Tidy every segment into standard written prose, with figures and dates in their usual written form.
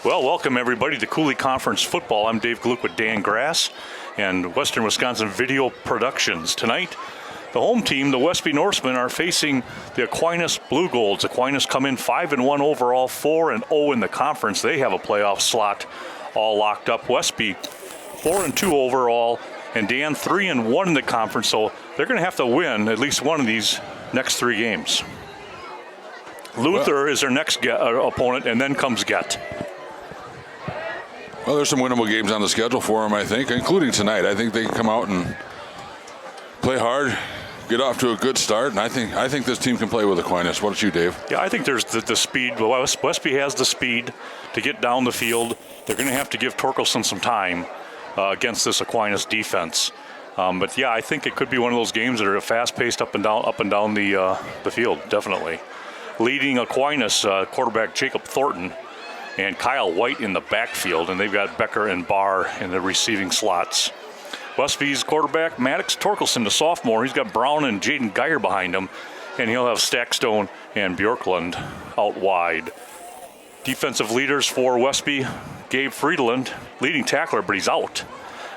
Well, welcome everybody to Coulee Conference Football. I'm Dave Gluck with Dan Grass and Western Wisconsin Video Productions. Tonight, the home team, the Westby Norsemen, are facing the Aquinas Blugolds. Aquinas come in 5-1 overall, 4-0 in the conference. They have a playoff slot all locked up. Westby 4-2 overall, and Dan 3-1 in the conference. So they're going to have to win at least one of these next three games. Luther is their next opponent, and then comes Get. Well, there's some winnable games on the schedule for them, I think, including tonight. I think they can come out and play hard, get off to a good start, and I think this team can play with Aquinas. What about you, Dave? Yeah, I think there's the speed. Westby has the speed to get down the field. They're going to have to give Torkelson some time against this Aquinas defense. But yeah, I think it could be one of those games that are fast-paced up and down the field, definitely. Leading Aquinas, quarterback Jacob Thornton and Kyle White in the backfield, and they've got Becker and Barr in the receiving slots. Westby's quarterback, Maddox Torkelson, the sophomore, he's got Brown and Jaden Geyer behind him, and he'll have Stackstone and Bjorklund out wide. Defensive leaders for Westby, Gabe Friedland, leading tackler, but he's out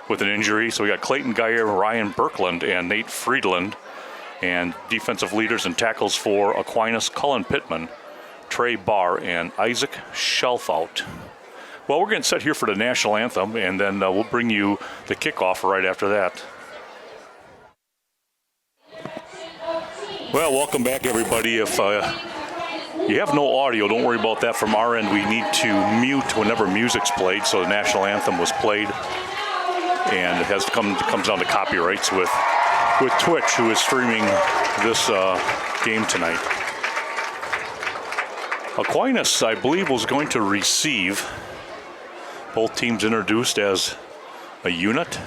with an injury. So we got Clayton Geyer, Ryan Birkland, and Nate Friedland. And defensive leaders and tackles for Aquinas, Cullen Pittman, Trey Barr, and Isaac Shelfout. Well, we're getting set here for the national anthem, and then we'll bring you the kickoff right after that. Well, welcome back, everybody. If you have no audio, don't worry about that from our end. We need to mute whenever music's played, so the national anthem was played, and it comes down to copyrights with Twitch, who is streaming this game tonight. Aquinas, I believe, was going to receive. Both teams introduced as a unit.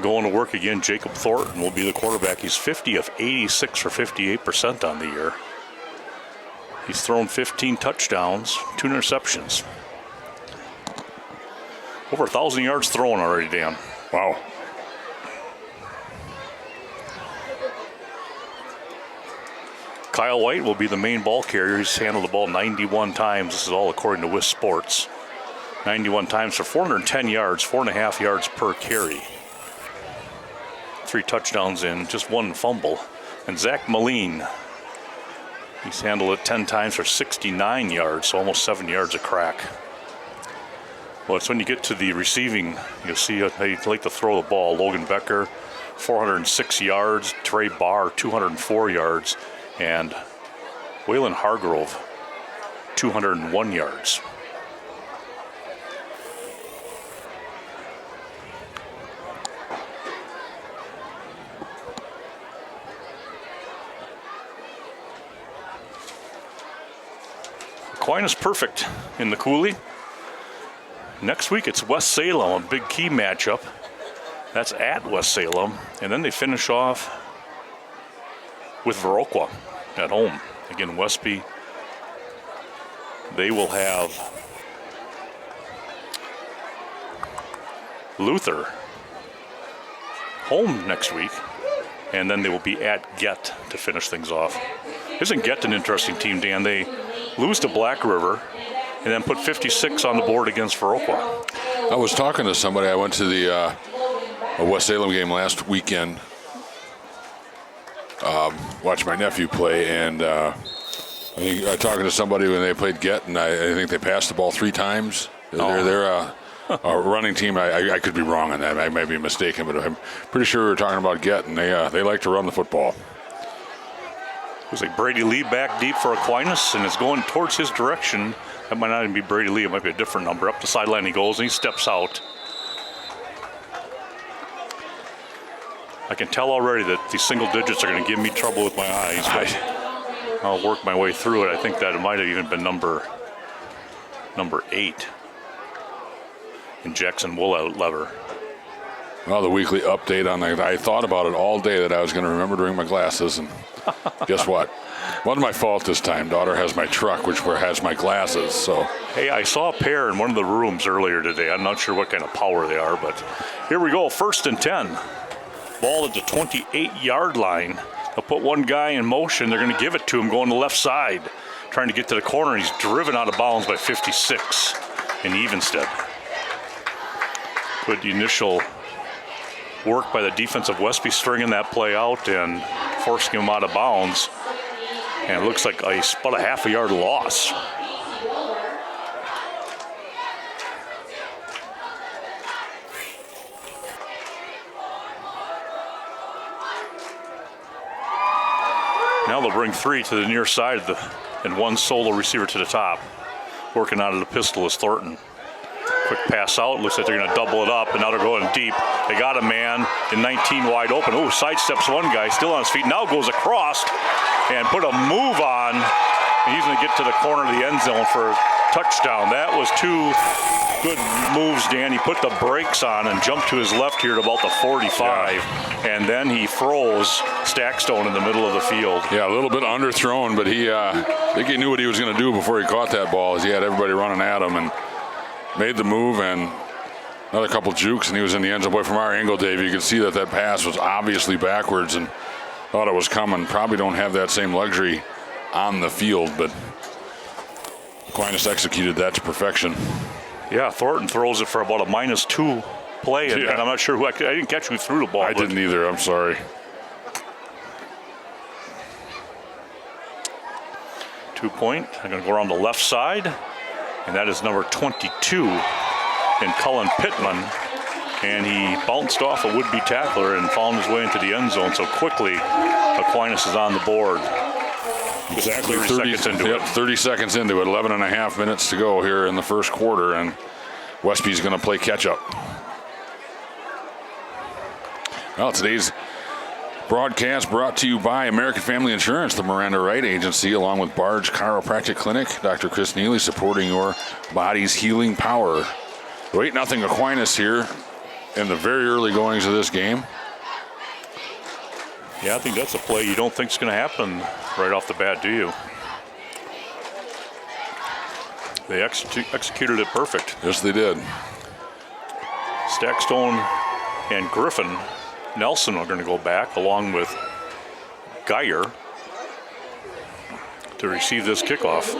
Going to work again, Jacob Thornton will be the quarterback. He's 50 of 86 for 58% on the year. He's thrown 15 touchdowns, 2 interceptions. Over 1,000 yards thrown already, Dan. Wow. Kyle White will be the main ball carrier. He's handled the ball 91 times. This is all according to WIS Sports. 91 times for 410 yards, 4.5 yards per carry. 3 touchdowns in, just 1 fumble. And Zach Moline, he's handled it 10 times for 69 yards, so almost 7 yards a crack. Well, it's when you get to the receiving, you'll see they like to throw the ball. Logan Becker, 406 yards. Trey Barr, 204 yards. And Waylon Hargrove, 201 yards. Aquinas perfect in the Coulee. Next week it's West Salem, a big key matchup. That's at West Salem. And then they finish off with Viroqua at home. Again, Westby, they will have Luther home next week, and then they will be at Get to finish things off. Isn't Get an interesting team, Dan? They lose to Black River and then put 56 on the board against Viroqua. I was talking to somebody. I went to the West Salem game last weekend. Watched my nephew play, and I think talking to somebody when they played Get, and I think they passed the ball 3 times. They're a running team. I could be wrong on that. I might be mistaken, but I'm pretty sure we were talking about Get, and they like to run the football. It was like Brady Lee back deep for Aquinas, and it's going towards his direction. That might not even be Brady Lee. It might be a different number. Up the sideline he goes, and he steps out. I can tell already that these single digits are going to give me trouble with my eyes, but I'll work my way through it. I think that it might have even been number 8 in Jackson Woollever. Well, the weekly update on that. I thought about it all day that I was going to remember to bring my glasses, and guess what? Wasn't my fault this time. Daughter has my truck, which has my glasses. So hey, I saw a pair in one of the rooms earlier today. I'm not sure what kind of power they are, but here we go. 1st and 10. Ball at the 28-yard line. They'll put one guy in motion. They're going to give it to him going to the left side, trying to get to the corner. He's driven out of bounds by 56. in Evenstead. Good initial work by the defense of Westby, stringing that play out and forcing him out of bounds. And it looks like about a half a yard loss. Now they'll bring 3 to the near side and one solo receiver to the top. Working out of the pistol is Thornton. Quick pass out. Looks like they're going to double it up, and now they're going deep. They got a man in 19 wide open. Oh, sidesteps one guy, still on his feet. Now goes across and put a move on. And he's going to get to the corner of the end zone for a touchdown. That was 2 good moves, Dan. He put the brakes on and jumped to his left here to about the 45. Yeah. And then he froze Stackstone in the middle of the field. Yeah, a little bit underthrown, but I think he knew what he was going to do before he caught that ball, as he had everybody running at him and made the move, and another couple jukes, and he was in the end zone. Boy, from our angle, Dave, you could see that pass was obviously backwards and thought it was coming. Probably don't have that same luxury on the field, but Aquinas executed that to perfection. Yeah, Thornton throws it for about a -2 play, and I'm not sure I didn't catch who threw the ball. I didn't either, I'm sorry. 2-point. I'm going to go around the left side, and that is number 22 in Cullen Pittman. And he bounced off a would-be tackler and found his way into the end zone. So quickly, Aquinas is on the board. Exactly 30 seconds into it. 30 seconds into it, 11 and a half minutes to go here in the first quarter, and Westby's going to play catch-up. Well, today's broadcast brought to you by American Family Insurance, the Miranda Wright Agency, along with Barge Chiropractic Clinic. Dr. Chris Neely supporting your body's healing power. 8-0 Aquinas here in the very early goings of this game. Yeah, I think that's a play you don't think is going to happen right off the bat, do you? They executed it perfect. Yes, they did. Stackstone and Griffin Nelson are going to go back along with Geyer to receive this kickoff.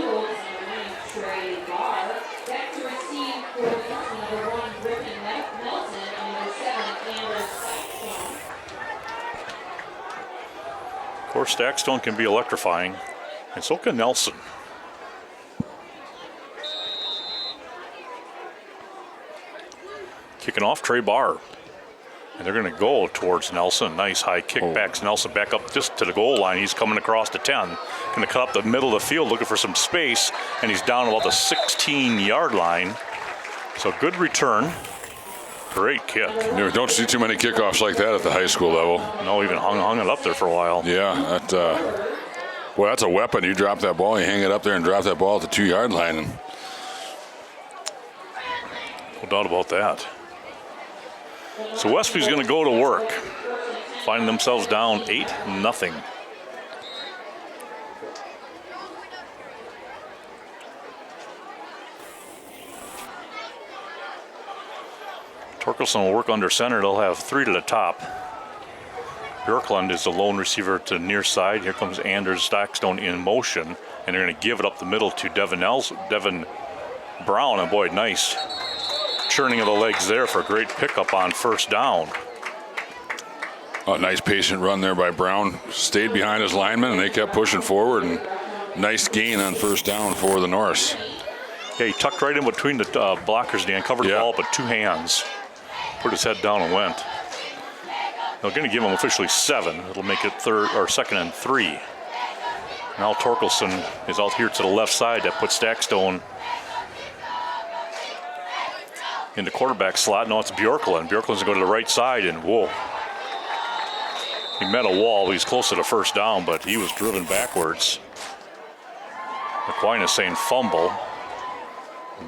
Of course, Stackstone can be electrifying, and so can Nelson. Kicking off, Trey Barr. And they're going to go towards Nelson. Nice high kickbacks. Nelson back up just to the goal line. He's coming across the 10. Going to cut up the middle of the field looking for some space, and he's down about the 16-yard line. So good return. Great kick. You don't see too many kickoffs like that at the high school level. No, even hung it up there for a while. Yeah, well, that's a weapon. You drop that ball, you hang it up there and drop that ball at the 2-yard line. And no doubt about that. So Westby's going to go to work, finding themselves down 8-0. Torkelson will work under center. They'll have 3 to the top. Bjorklund is the lone receiver to the near side. Here comes Anders Stackstone in motion, and they're going to give it up the middle to Devin Brown. And boy, nice churning of the legs there for a great pickup on first down. A nice patient run there by Brown. Stayed behind his lineman, and they kept pushing forward. And nice gain on first down for the Norse. Yeah, he tucked right in between the blockers, Dan. Covered the ball, but 2 hands. Put his head down and went. They're going to give him officially 7. It'll make it 2nd and 3. Now Torkelson is out here to the left side. That puts Stackstone in the quarterback slot. No, it's Bjorklund. Bjorklund's going to go to the right side, and whoa. He met a wall. He's close to the first down, but he was driven backwards. Aquinas saying fumble,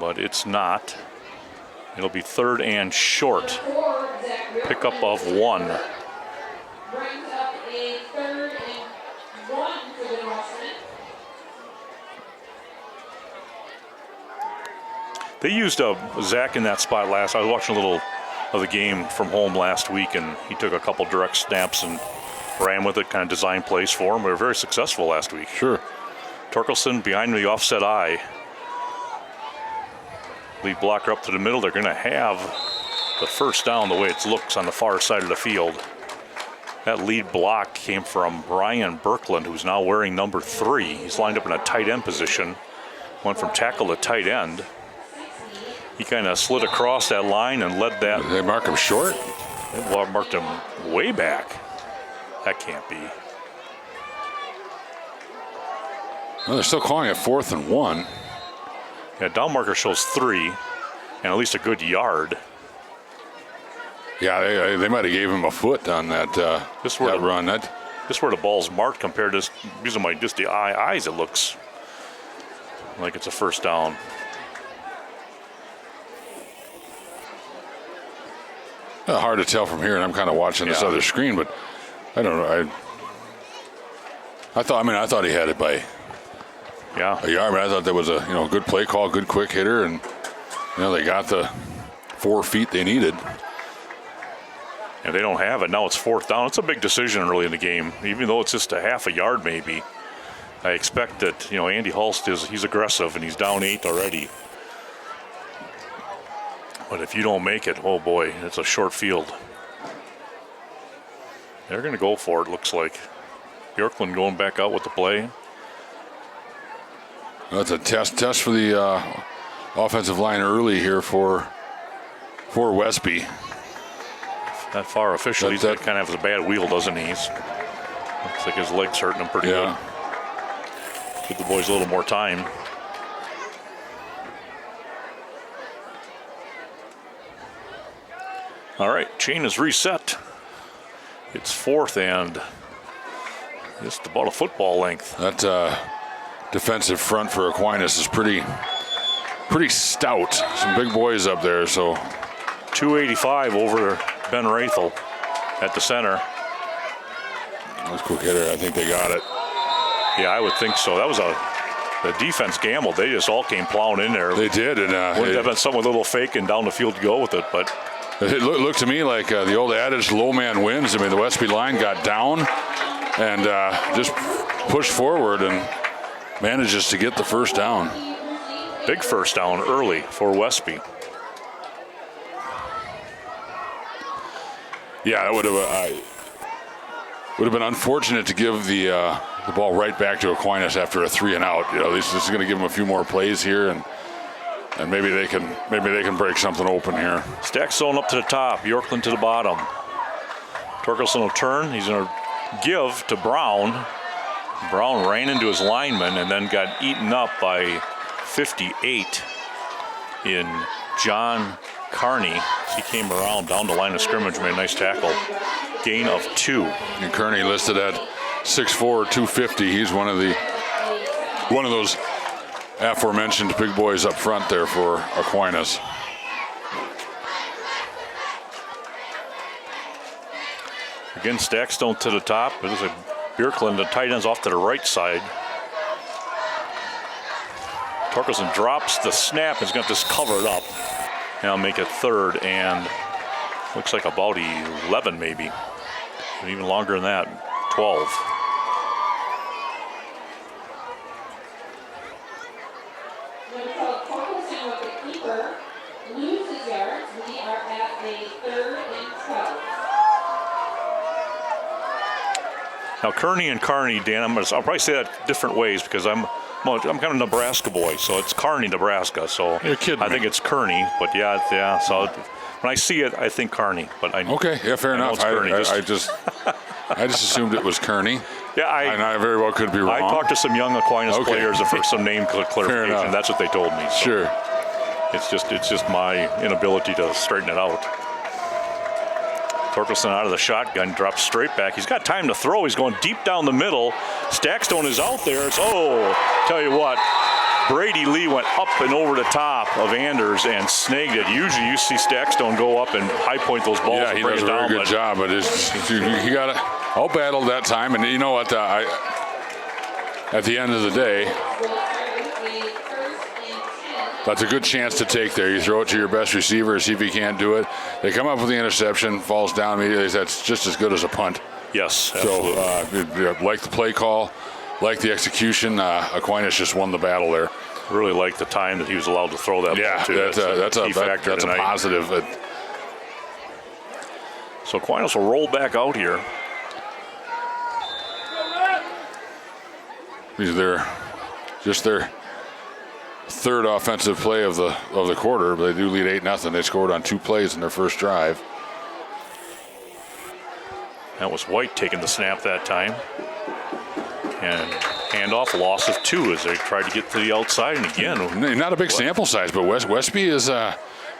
but it's not. It'll be 3rd and short. Pickup of 1. Brings up a 3rd and 1 for the Norsemen. They used Zach in that spot last. I was watching a little of the game from home last week, and he took a couple direct snaps and ran with it, kind of design plays for him. We were very successful last week. Sure. Torkelson behind the offset eye. Lead blocker up to the middle. They're going to have the first down the way it looks on the far side of the field. That lead block came from Brian Birkland, who's now wearing number 3. He's lined up in a tight end position. Went from tackle to tight end. He kind of slid across that line and led that. Did they mark him short? They marked him way back. That can't be. Well, they're still calling it 4th and 1. Yeah, down marker shows 3 and at least a good yard. Yeah, they might have gave him a foot on that, This where that the- run. Just where the ball's marked compared to using my just the eyes, it looks like it's a first down. Hard to tell from here, and I'm kind of watching this Yeah. other screen, but I don't know. I thought he had it by Yeah. a yard. I thought that was a good play call, good quick hitter, and they got the 4 feet they needed. And they don't have it. Now it's fourth down. It's a big decision early in the game, even though it's just a half a yard maybe. I expect that, Andy Hulst he's aggressive and he's down 8 already. But if you don't make it, oh boy, it's a short field. They're going to go for it, looks like. Bjorklund going back out with the play. That's a test for the offensive line early here for Westby. That far official, he's that- kind of has a bad wheel, doesn't he? Looks like his leg's hurting him pretty Yeah. good. Give the boys a little more time. All right, chain is reset. It's 4th and just about a football length. That defensive front for Aquinas is pretty stout. Some big boys up there, so 285 over Ben Rathel at the center. that's a quick hitter. I think they got it. Yeah, I would think so. That was the defense gambled. They just all came plowing in there. They did, and Wouldn't have been someone a little fake and down the field to go with it, but it looked to me like the old adage, low man wins. I mean, the Westby line got down and just pushed forward and manages to get the first down. big first down early for Westby. Yeah, that would have been unfortunate to give the ball right back to Aquinas after a 3 and out. This is going to give them a few more plays here, and maybe they can break something open here. Stack zone up to the top, Bjorklund to the bottom. Torkelson will turn. He's going to give to Brown. Brown ran into his lineman and then got eaten up by 58 in John Carney. He came around down the line of scrimmage, made a nice tackle. Gain of 2. And Kearney listed at 6'4", 250. He's one of those aforementioned big boys up front there for Aquinas. Again, Stackstone to the top. It is a Bjorklund, the tight end's off to the right side. Torkelson drops the snap. He's got this covered up. Now make it 3rd and looks like about 11 maybe. Even longer than that, 12. Torkelson with the keeper loses yards. We are at a 3rd and 12. Now Kearney and Kearney, Dan, I'll probably say that different ways because I'm kind of Nebraska boy, so it's Kearney, Nebraska. So You're kidding I me. think it's Kearney, but yeah. So when I see it, I think Kearney, but I Okay, yeah, fair I know enough. it's Kearney, I just assumed it was Kearney. yeah, And I very well could be wrong. I talked to some young Aquinas Okay. players for some name clarification. enough. That's what they told me. So Sure. it's just my inability to straighten it out. Torkelson out of the shotgun, drops straight back. He's got time to throw. He's going deep down the middle. Stackstone is out there. Tell you what, Brady Lee went up and over the top of Anders and snagged it. Usually you see Stackstone go up and high point those balls Yeah, and he bring does it a very down. good but job, but he got it all battled that time. And you know what? At the end of the day, that's a good chance to take there. You throw it to your best receiver, see if he can't do it. They come up with the interception, falls down immediately. That's just as good as a punt. Yes, absolutely. So, like the play call, like the execution, Aquinas just won the battle there. Really like the time that he was allowed to throw that Yeah, ball, too. that's a key factor that's a tonight. positive. So Aquinas will roll back out here. Just their third offensive play of the quarter, but they do lead 8-0. They scored on 2 plays in their first drive. That was White taking the snap that time. And handoff, loss of 2 as they tried to get to the outside. And again, not a big sample size, but Westby is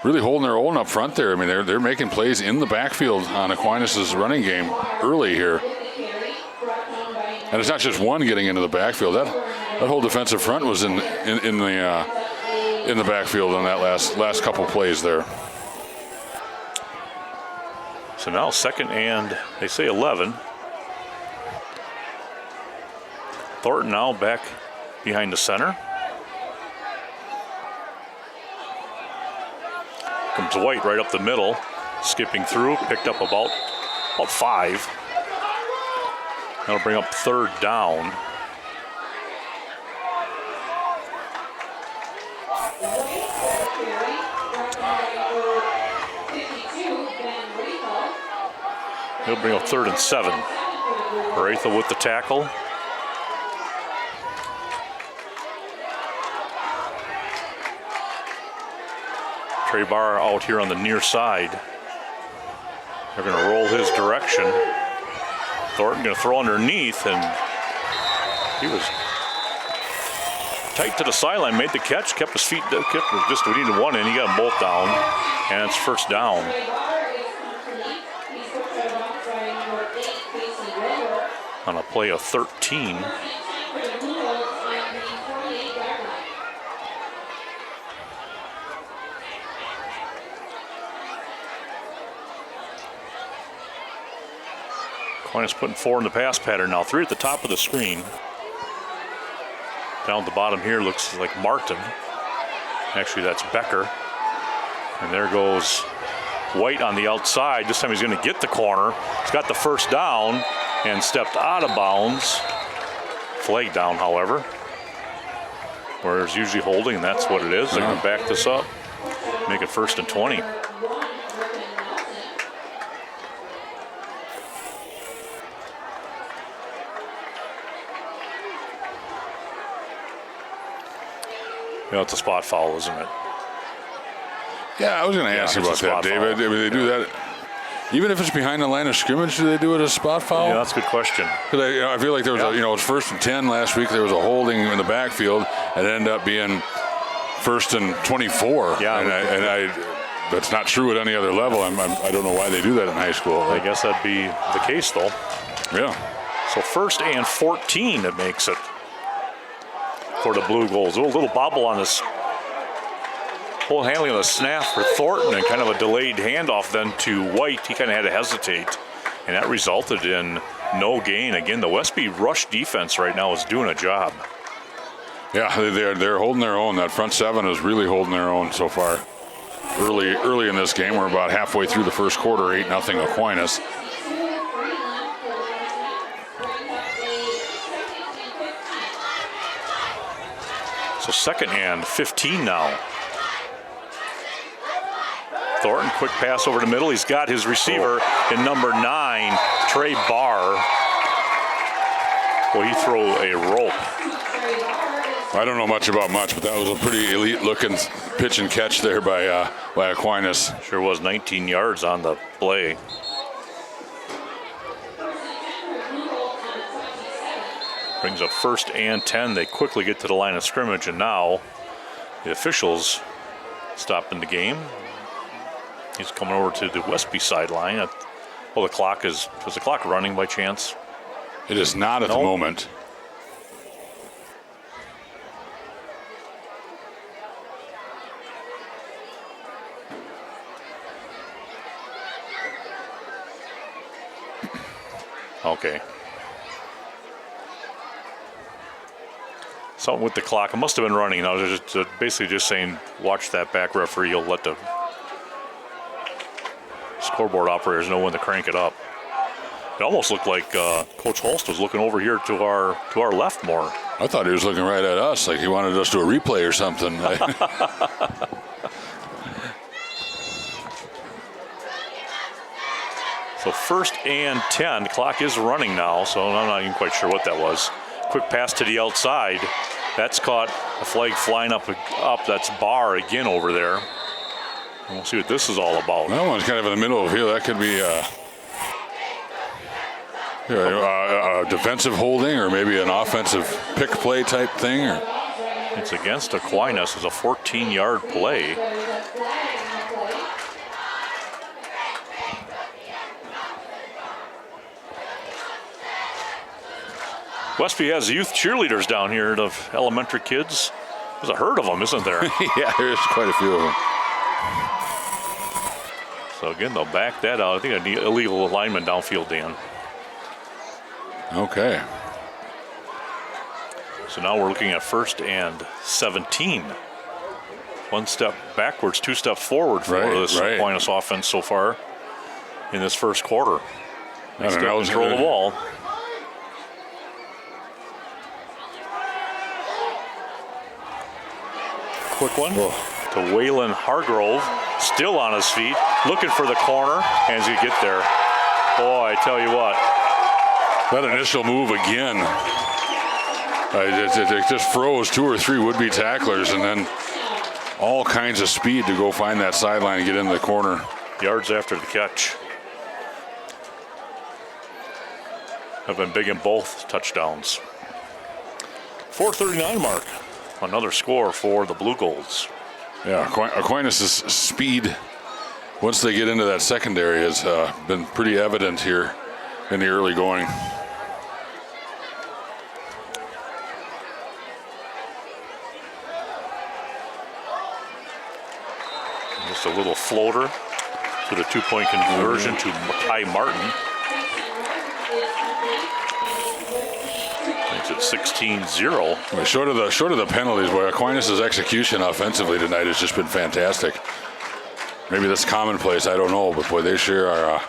really holding their own up front there. I mean, they're making plays in the backfield on Aquinas' running game early here. And it's not just one getting into the backfield. That whole defensive front was in the backfield on that last couple plays there. so now 2nd and, they say 11. Thornton now back behind the center. Comes White right up the middle, skipping through, picked up about 5. That'll bring up 3rd down. He'll bring up 3rd and 7. Rathel with the tackle. Trey Barr out here on the near side. They're going to roll his direction. Thornton going to throw underneath, and he was tight to the sideline, made the catch, kept his feet, we needed 1 in, he got them both down, and it's 1st down. On a play of 13. Aquinas putting 4 in the pass pattern now. 3 at the top of the screen. Down at the bottom here looks like Martin. Actually, that's Becker. And there goes White on the outside. This time he's going to get the corner. He's got the 1st down and stepped out of bounds. Flag down, however. Where it's usually holding, and that's what it is. They're going to back this up. Make it 1st and 20. You know, it's a spot foul, isn't it? Yeah, I was going to ask you about that, David. I mean, they do that, even if it's behind the line of scrimmage, do they do it as a spot foul? Yeah, that's a good question. Because I feel like there was, it was 1st and 10 last week. There was a holding in the backfield, and it ended up being 1st and 24. Yeah, and that's not true at any other level. I don't know why they do that in high school. I guess that'd be the case, though. Yeah. So 1st and 14, it makes it for the Blugolds. A little bobble on this whole handling of the snap for Thornton, and kind of a delayed handoff then to White. He kind of had to hesitate, and that resulted in no gain. Again, the Westby rush defense right now is doing a job. Yeah, they're holding their own. That front 7 is really holding their own so far. Early in this game, we're about halfway through the first quarter, 8-0 Aquinas. So 2nd and 15 now. Thornton, quick pass over the middle. He's got his receiver in number 9, Trey Barr. Well, he threw a rope. I don't know much about much, but that was a pretty elite-looking pitch and catch there by Aquinas. Sure was. 19 yards on the play. Brings up 1st and 10. They quickly get to the line of scrimmage, and now the officials stopping the game. He's coming over to the Westby sideline. Well, is the clock running by chance? It is not at the moment. Okay. Something with the clock. It must have been running. I was just basically just saying, watch that back, referee. You'll let the scoreboard operators know when to crank it up. It almost looked like Coach Holst was looking over here to our left more. I thought he was looking right at us, like he wanted us to do a replay or something. So 1st and 10. The clock is running now, so I'm not even quite sure what that was. Quick pass to the outside. That's caught. A flag flying up. That's Barr again over there. And we'll see what this is all about. That one's kind of in the middle of here. That could be a defensive holding or maybe an offensive pick play type thing. Or it's against Aquinas. It's a 14-yard play. Westby has youth cheerleaders down here of elementary kids. There's a herd of them, isn't there? Yeah, there's quite a few of them. So again, they'll back that out. I think an illegal alignment downfield, Dan. Okay. So now we're looking at 1st and 17. 1 step backwards, 2 steps forward for this Aquinas offense so far in this first quarter. They still control the ball. Quick one to Waylon Hargrove, still on his feet, looking for the corner, and as you get there, boy, I tell you what. That initial move again, it just froze 2 or 3 would-be tacklers, and then all kinds of speed to go find that sideline and get into the corner. Yards after the catch. Have been big in both touchdowns. 4:39 mark. Another score for the Blugolds. Yeah, Aquinas' speed, once they get into that secondary, has been pretty evident here in the early going. Just a little floater to the 2-point conversion to Ty Martin. Makes it 16-0. Well, short of the penalties, boy, Aquinas' execution offensively tonight has just been fantastic. Maybe that's commonplace, I don't know, but boy, they sure are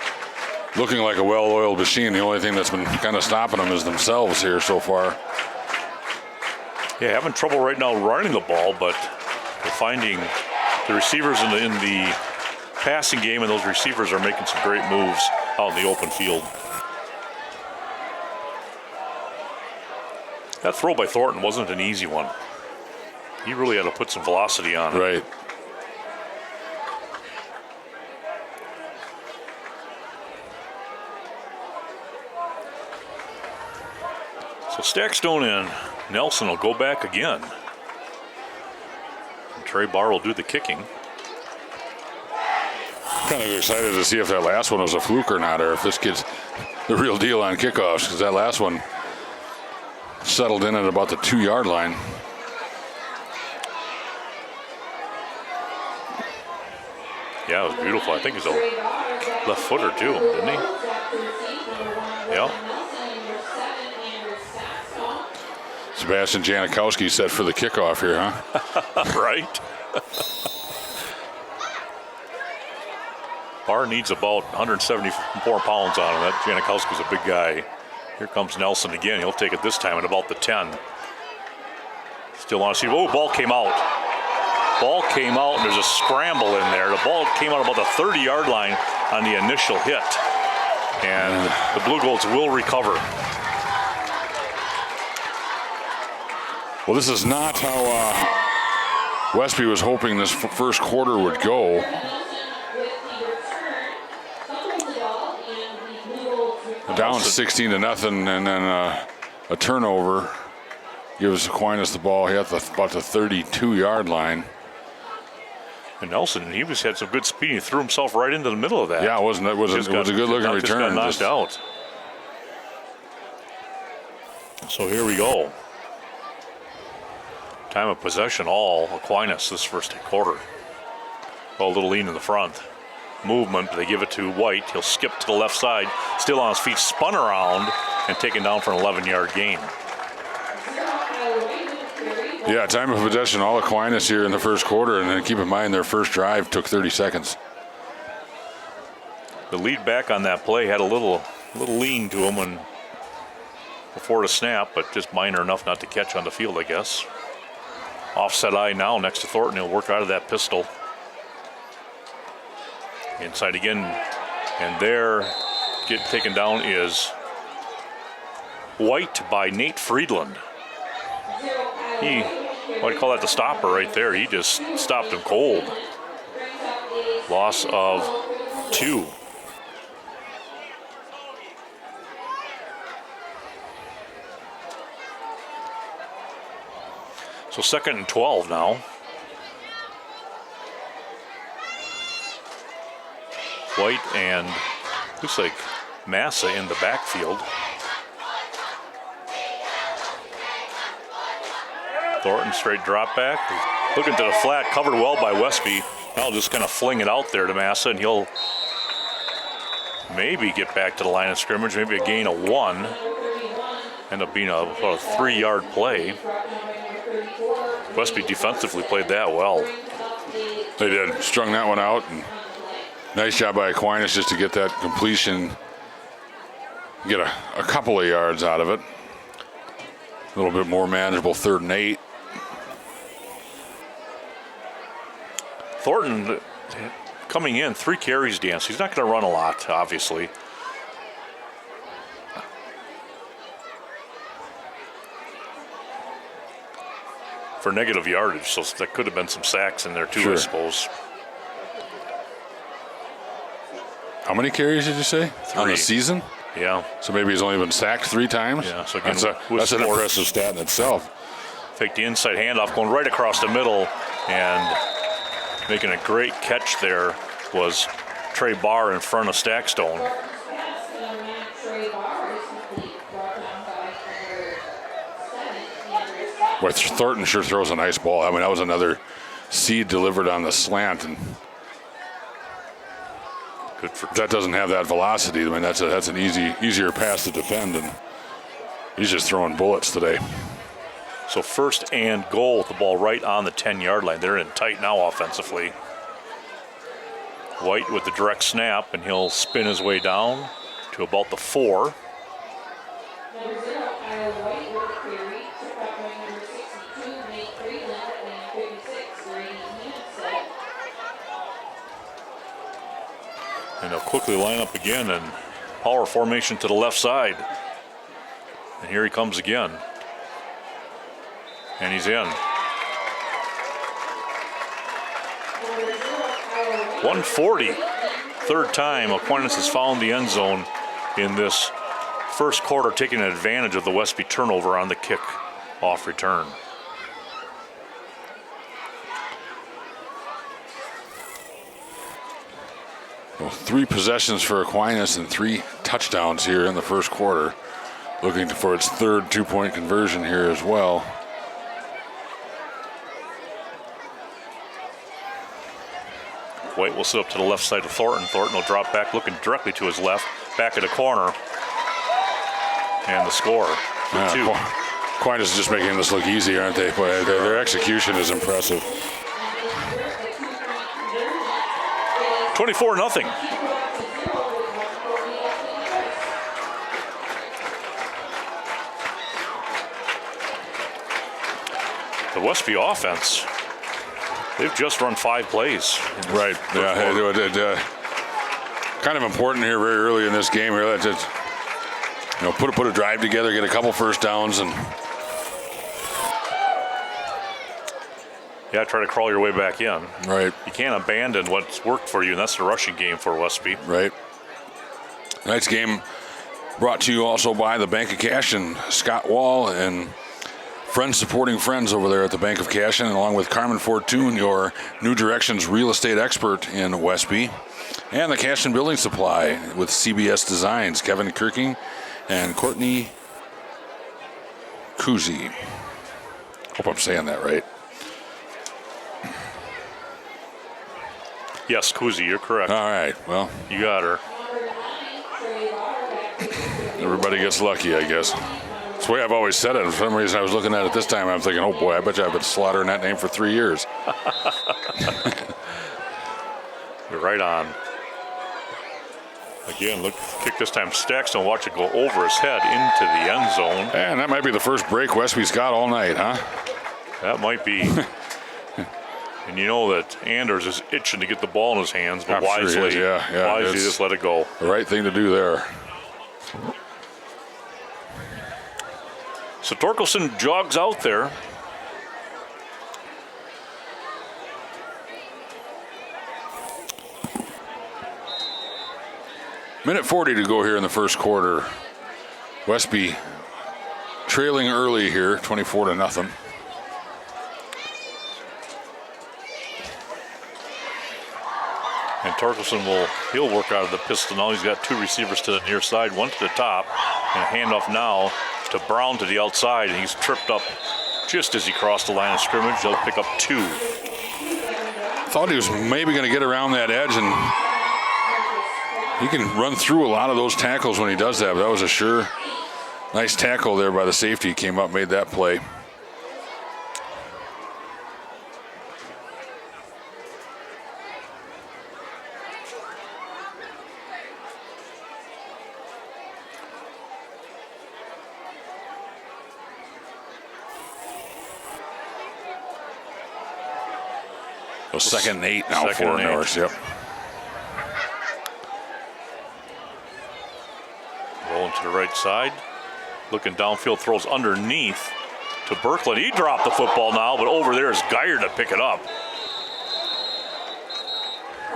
looking like a well-oiled machine. The only thing that's been kind of stopping them is themselves here so far. Yeah, having trouble right now running the ball, but we're finding the receivers in the passing game, and those receivers are making some great moves out in the open field. That throw by Thornton wasn't an easy one. He really had to put some velocity on it. Right. So Stackstone and Nelson will go back again. And Trey Barr will do the kicking. Kind of excited to see if that last one was a fluke or not, or if this kid's the real deal on kickoffs, because that last one settled in at about the 2-yard line. Yeah, it was beautiful. I think he's a left footer too, didn't he? Yeah. Sebastian Janikowski set for the kickoff here, huh? Right. Barr needs about 174 pounds on him. That Janikowski's a big guy. Here comes Nelson again. He'll take it this time at about the 10. Still on his feet. Oh, ball came out. Ball came out, and there's a scramble in there. The ball came out about the 30-yard line on the initial hit. And the Blugolds will recover. Well, this is not how Westby was hoping this first quarter would go. Down 16-0, and then a turnover gives Aquinas the ball here at about the 32-yard line. And Nelson, he had some good speed. He threw himself right into the middle of that. Yeah, it was a good-looking return. Just got knocked out. So here we go. Time of possession, all Aquinas this first quarter. Oh, a little lean in the front. Movement, they give it to White. He'll skip to the left side, still on his feet, spun around, and taken down for an 11-yard gain. Yeah, time of possession, all Aquinas here in the first quarter, and then keep in mind their first drive took 30 seconds. The lead back on that play had a little A little lean to him and before the snap, but just minor enough not to catch on the field, I guess. Offset eye now next to Thornton. He'll work out of that pistol. Inside again, and there, get taken down is White by Nate Friedland. He, I'd call that the stopper right there. He just stopped him cold. Loss of 2. So 2nd and 12 now. White and looks like Massa in the backfield. Thornton straight drop back. Looking to the flat, covered well by Westby. Now just kind of fling it out there to Massa, and he'll maybe get back to the line of scrimmage, maybe a gain of 1. End up being about a 3-yard play. Westby defensively played that well. They did. Strung that one out. And nice job by Aquinas just to get that completion. Get a couple of yards out of it. A little bit more manageable 3rd and 8. Thornton coming in, 3 carries, Dan. So he's not going to run a lot, obviously. For negative yardage, so that could have been some sacks in there too, Sure. I suppose. How many carries did you say? 3. On the season? Yeah. So maybe he's only been sacked 3 times? Yeah, so again, that's an impressive stat in itself. Fake the inside handoff, going right across the middle, and making a great catch there was Trey Barr in front of Stackstone. Boy, Thornton sure throws a nice ball. I mean, that was another seed delivered on the slant, and Good for that doesn't have that velocity. I mean, that's an easier pass to defend, and he's just throwing bullets today. So 1st and goal with the ball right on the 10-yard line. They're in tight now offensively. White with the direct snap, and he'll spin his way down to about the 4. Number 0, Kyle White, work carry, took up by number 62, Nate Friedland, and 56, Brady Hansen. And they'll quickly line up again and power formation to the left side. And here he comes again. And he's in. 140. 3rd time Aquinas has found the end zone in this first quarter, taking advantage of the Westby turnover on the kick off return. Well, 3 possessions for Aquinas and 3 touchdowns here in the first quarter. Looking for its 3rd 2-point conversion here as well. White will sit up to the left side of Thornton. Thornton will drop back, looking directly to his left, back at the corner. And the score for 2. Aquinas is just making this look easy, aren't they? Boy, their execution is impressive. 24-0. The Westby offense, they've just run 5 plays. Right. Yeah. Kind of important here very early in this game. Here, put a drive together, get a couple first downs, and yeah, try to crawl your way back in. right. You can't abandon what's worked for you, and that's the rushing game for Westby. Right. Tonight's game brought to you also by the Bank of Cashin, Scott Wall, and friends supporting friends over there at the Bank of Cashin, along with Carmen Fortune, your New Directions real estate expert in Westby, and the Cashin Building Supply with CBS Designs, Kevin Kirking and Courtney Coulee. Hope I'm saying that right. Yes, Coulee, you're correct. All right, well, You got her. everybody gets lucky, I guess. That's the way I've always said it. For some reason, I was looking at it this time. I'm thinking, oh boy, I bet you I've been slaughtering that name for 3 years. You're right on. Again, look, kick this time. Stackstone, watch it go over his head into the end zone. And that might be the first break Westby's got all night, huh? That might be. And you know that Anders is itching to get the ball in his hands, but wisely, sure he is. Yeah, wisely just let it go. The right thing to do there. So Torkelson jogs out there. Minute 40 to go here in the first quarter. Westby trailing early here, 24-0. And Torkelson he'll work out of the pistol now. He's got 2 receivers to the near side, 1 to the top, and a handoff now to Brown to the outside, and he's tripped up just as he crossed the line of scrimmage. They'll pick up 2. Thought he was maybe going to get around that edge, and he can run through a lot of those tackles when he does that, but that was a sure nice tackle there by the safety. He came up, made that play. So 2nd and 8 now for Norse. Yep. Rolling to the right side. Looking downfield, throws underneath to Berkland. He dropped the football now, but over there is Geyer to pick it up.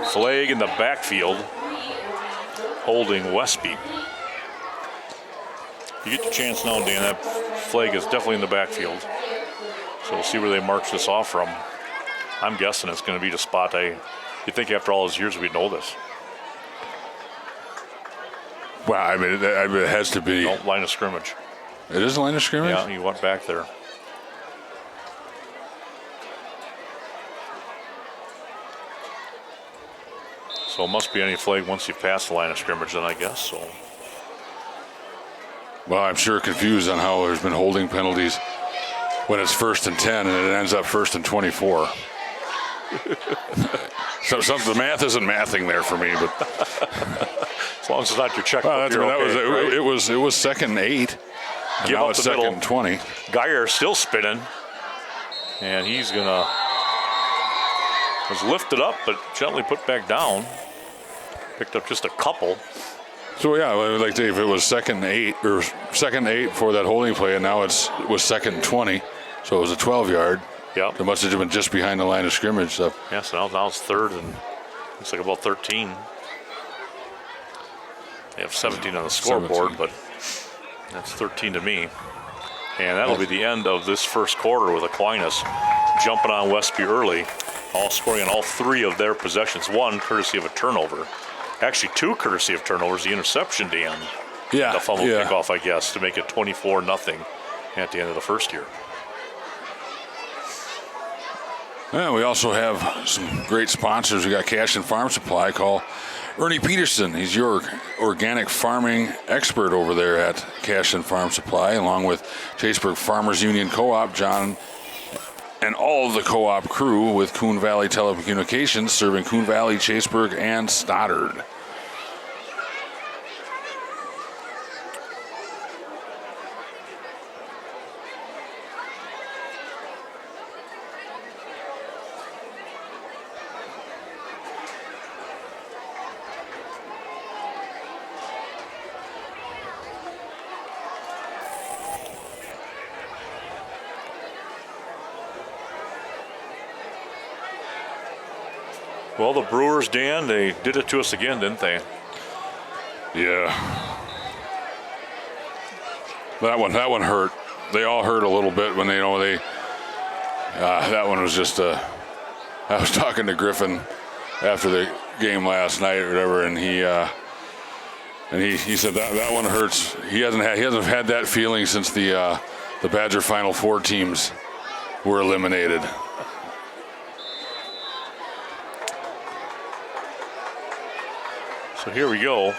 Flag in the backfield, holding Westby. You get the chance now, Dan. That flag is definitely in the backfield. So we'll see where they march this off from. I'm guessing it's going to be the spot. You'd think after all those years we'd know this. Well, I mean, it has to be. No, line of scrimmage. It is a line of scrimmage? Yeah, he went back there. So it must be any flag once you pass the line of scrimmage then, I guess. So. Well, I'm sure confused on how there's been holding penalties when it's 1st and 10 and it ends up 1st and 24. So the math isn't mathing there for me, but as long as it's not your checkbook, it was 2nd and 8. And Give now up it's the 2nd middle. and 20. Geyer still spinning, and he's gonna was lifted up but gently put back down. Picked up just a couple. So yeah, like if it was 2nd and 8 or 2nd and 8 for that holding play, and now it was 2nd and 20, so it was a 12-yard. Yep. It must have been just behind the line of scrimmage. So. Yeah, so now it's 3rd and looks like about 13. They have 17 on the scoreboard, 17. but that's 13 to me. And that'll be the end of this first quarter with Aquinas jumping on Westby early, all scoring on all 3 of their possessions. 1 courtesy of a turnover. Actually 2 courtesy of turnovers. The interception, Dan. Yeah. The fumble kickoff, I guess, to make it 24-0 at the end of the first year. Yeah, we also have some great sponsors. We got Cash and Farm Supply. Call Ernie Peterson. He's your organic farming expert over there at Cash and Farm Supply, along with Chaseburg Farmers Union Co-op, John, and all of the co-op crew with Coon Valley Telecommunications, serving Coon Valley, Chaseburg, and Stoddard. Well, the Brewers, Dan, they did it to us again, didn't they? Yeah. That one hurt. They all hurt a little bit when that one was just I was talking to Griffin after the game last night or whatever, and he said that one hurts. He hasn't had that feeling since the Badger Final Four teams were eliminated. So here we go.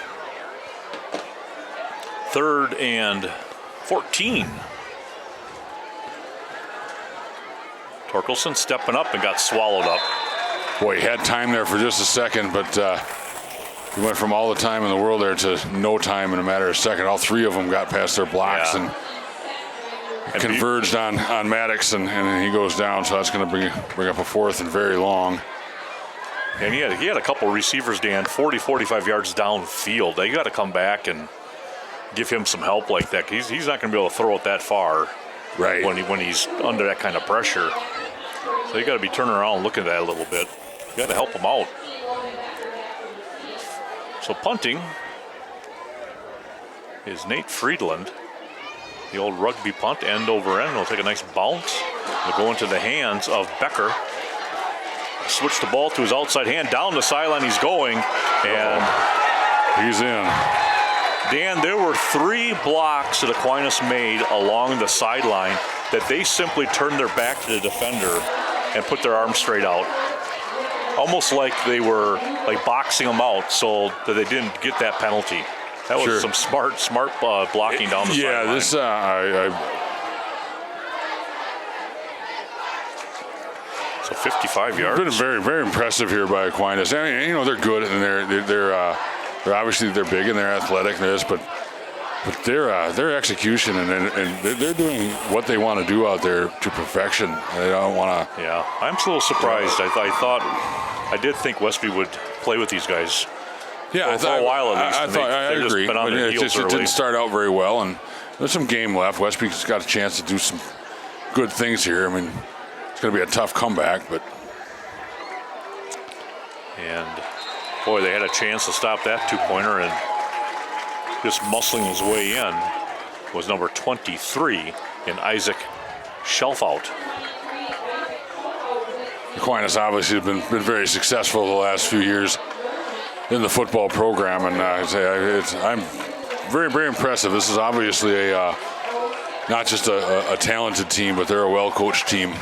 3rd and 14. Torkelson stepping up and got swallowed up. Boy, he had time there for just a second, but He went from all the time in the world there to no time in a matter of a second. All three of them got past their blocks and converged on Maddox, and he goes down. So that's going to bring up a fourth and very long. And he had a couple receivers, Dan, 40, 45 yards downfield. They got to come back and give him some help like that. He's not going to be able to throw it that far, right? When he's under that kind of pressure. So you got to be turning around and looking at that a little bit. You got to help him out. So punting is Nate Friedland. The old rugby punt, end over end. Will take a nice bounce. It'll go into the hands of Becker. Switch the ball to his outside hand. Down the sideline he's going. And he's in. Dan, there were 3 blocks that Aquinas made along the sideline that they simply turned their back to the defender and put their arms straight out. Almost like they were like boxing them out so that they didn't get that penalty. That was some smart blocking down the sideline. Yeah, this So 55 yards. Been very, very impressive here by Aquinas. I mean, you know, they're good and they're obviously they're big and they're athletic and this, but their execution and they're doing what they want to do out there to perfection. They don't want to. Yeah, I'm still surprised. I did think Westby would play with these guys. Yeah, for a while at least. I agree. It didn't start out very well, and there's some game left. Westby's got a chance to do some good things here. I mean, it's going to be a tough comeback, but. And boy, they had a chance to stop that 2-pointer, and just muscling his way in was number 23 in Isaac Shelfout. Aquinas obviously has been very successful the last few years in the football program, and I'm very, very impressive. This is obviously not just a talented team, but they're a well-coached team.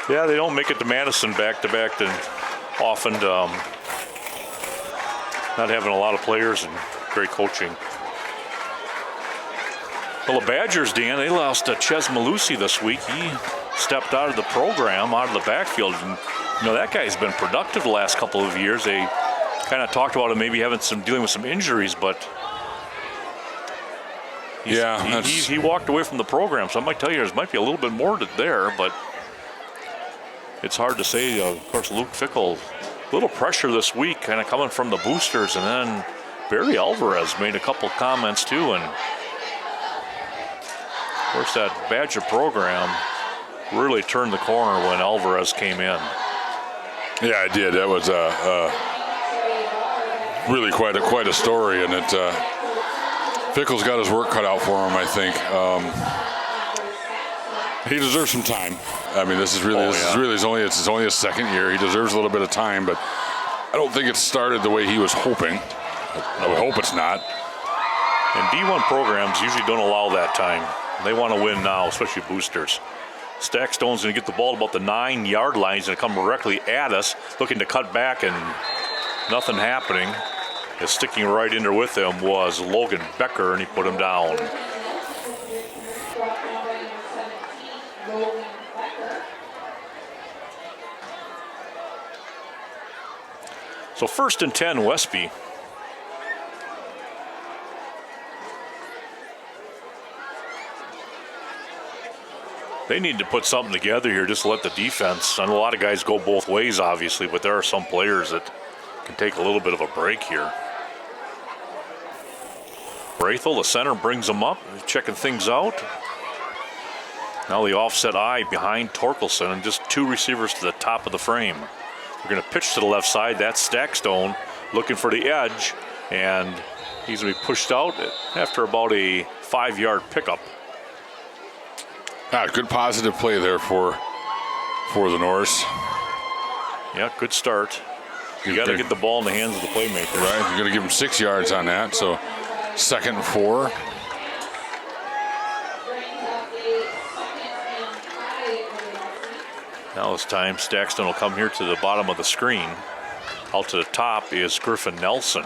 Yeah, they don't make it to Madison back-to-back often. Not having a lot of players and great coaching. Well, the Badgers, Dan, they lost Ches Malusi this week. He stepped out of the program, out of the backfield. And, you know, that guy's been productive the last couple of years. They kind of talked about him maybe dealing with some injuries, but he walked away from the program. So I might tell you there might be a little bit more there, but it's hard to say. Of course, Luke Fickle, a little pressure this week kind of coming from the boosters, and then Barry Alvarez made a couple comments too, and of course that Badger program really turned the corner when Alvarez came in. Yeah, I did. That was really quite a story, and Fickle's got his work cut out for him, I think. He deserves some time. I mean, it's only his second year. He deserves a little bit of time, but I don't think it started the way he was hoping. I would hope it's not. And D1 programs usually don't allow that time. They want to win now, especially boosters. Stackstone's going to get the ball about the 9-yard line. He's going to come directly at us, looking to cut back, and nothing happening. And sticking right in there with him was Logan Becker, and he put him down. So 1st and 10, Westby. They need to put something together here, just to let the defense. I know a lot of guys go both ways, obviously, but there are some players that can take a little bit of a break here. Braithel, the center, brings him up, checking things out. Now the offset eye behind Torkelson, and just 2 receivers to the top of the frame. We're going to pitch to the left side. That's Stackstone looking for the edge, and he's going to be pushed out after about a 5-yard pickup. Good positive play there for the Norse. Yeah, good start. You got to get the ball in the hands of the playmaker. Right, you're going to give him 6 yards on that, so 2nd and 4. Now it's time. Stackstone will come here to the bottom of the screen. Out to the top is Griffin Nelson.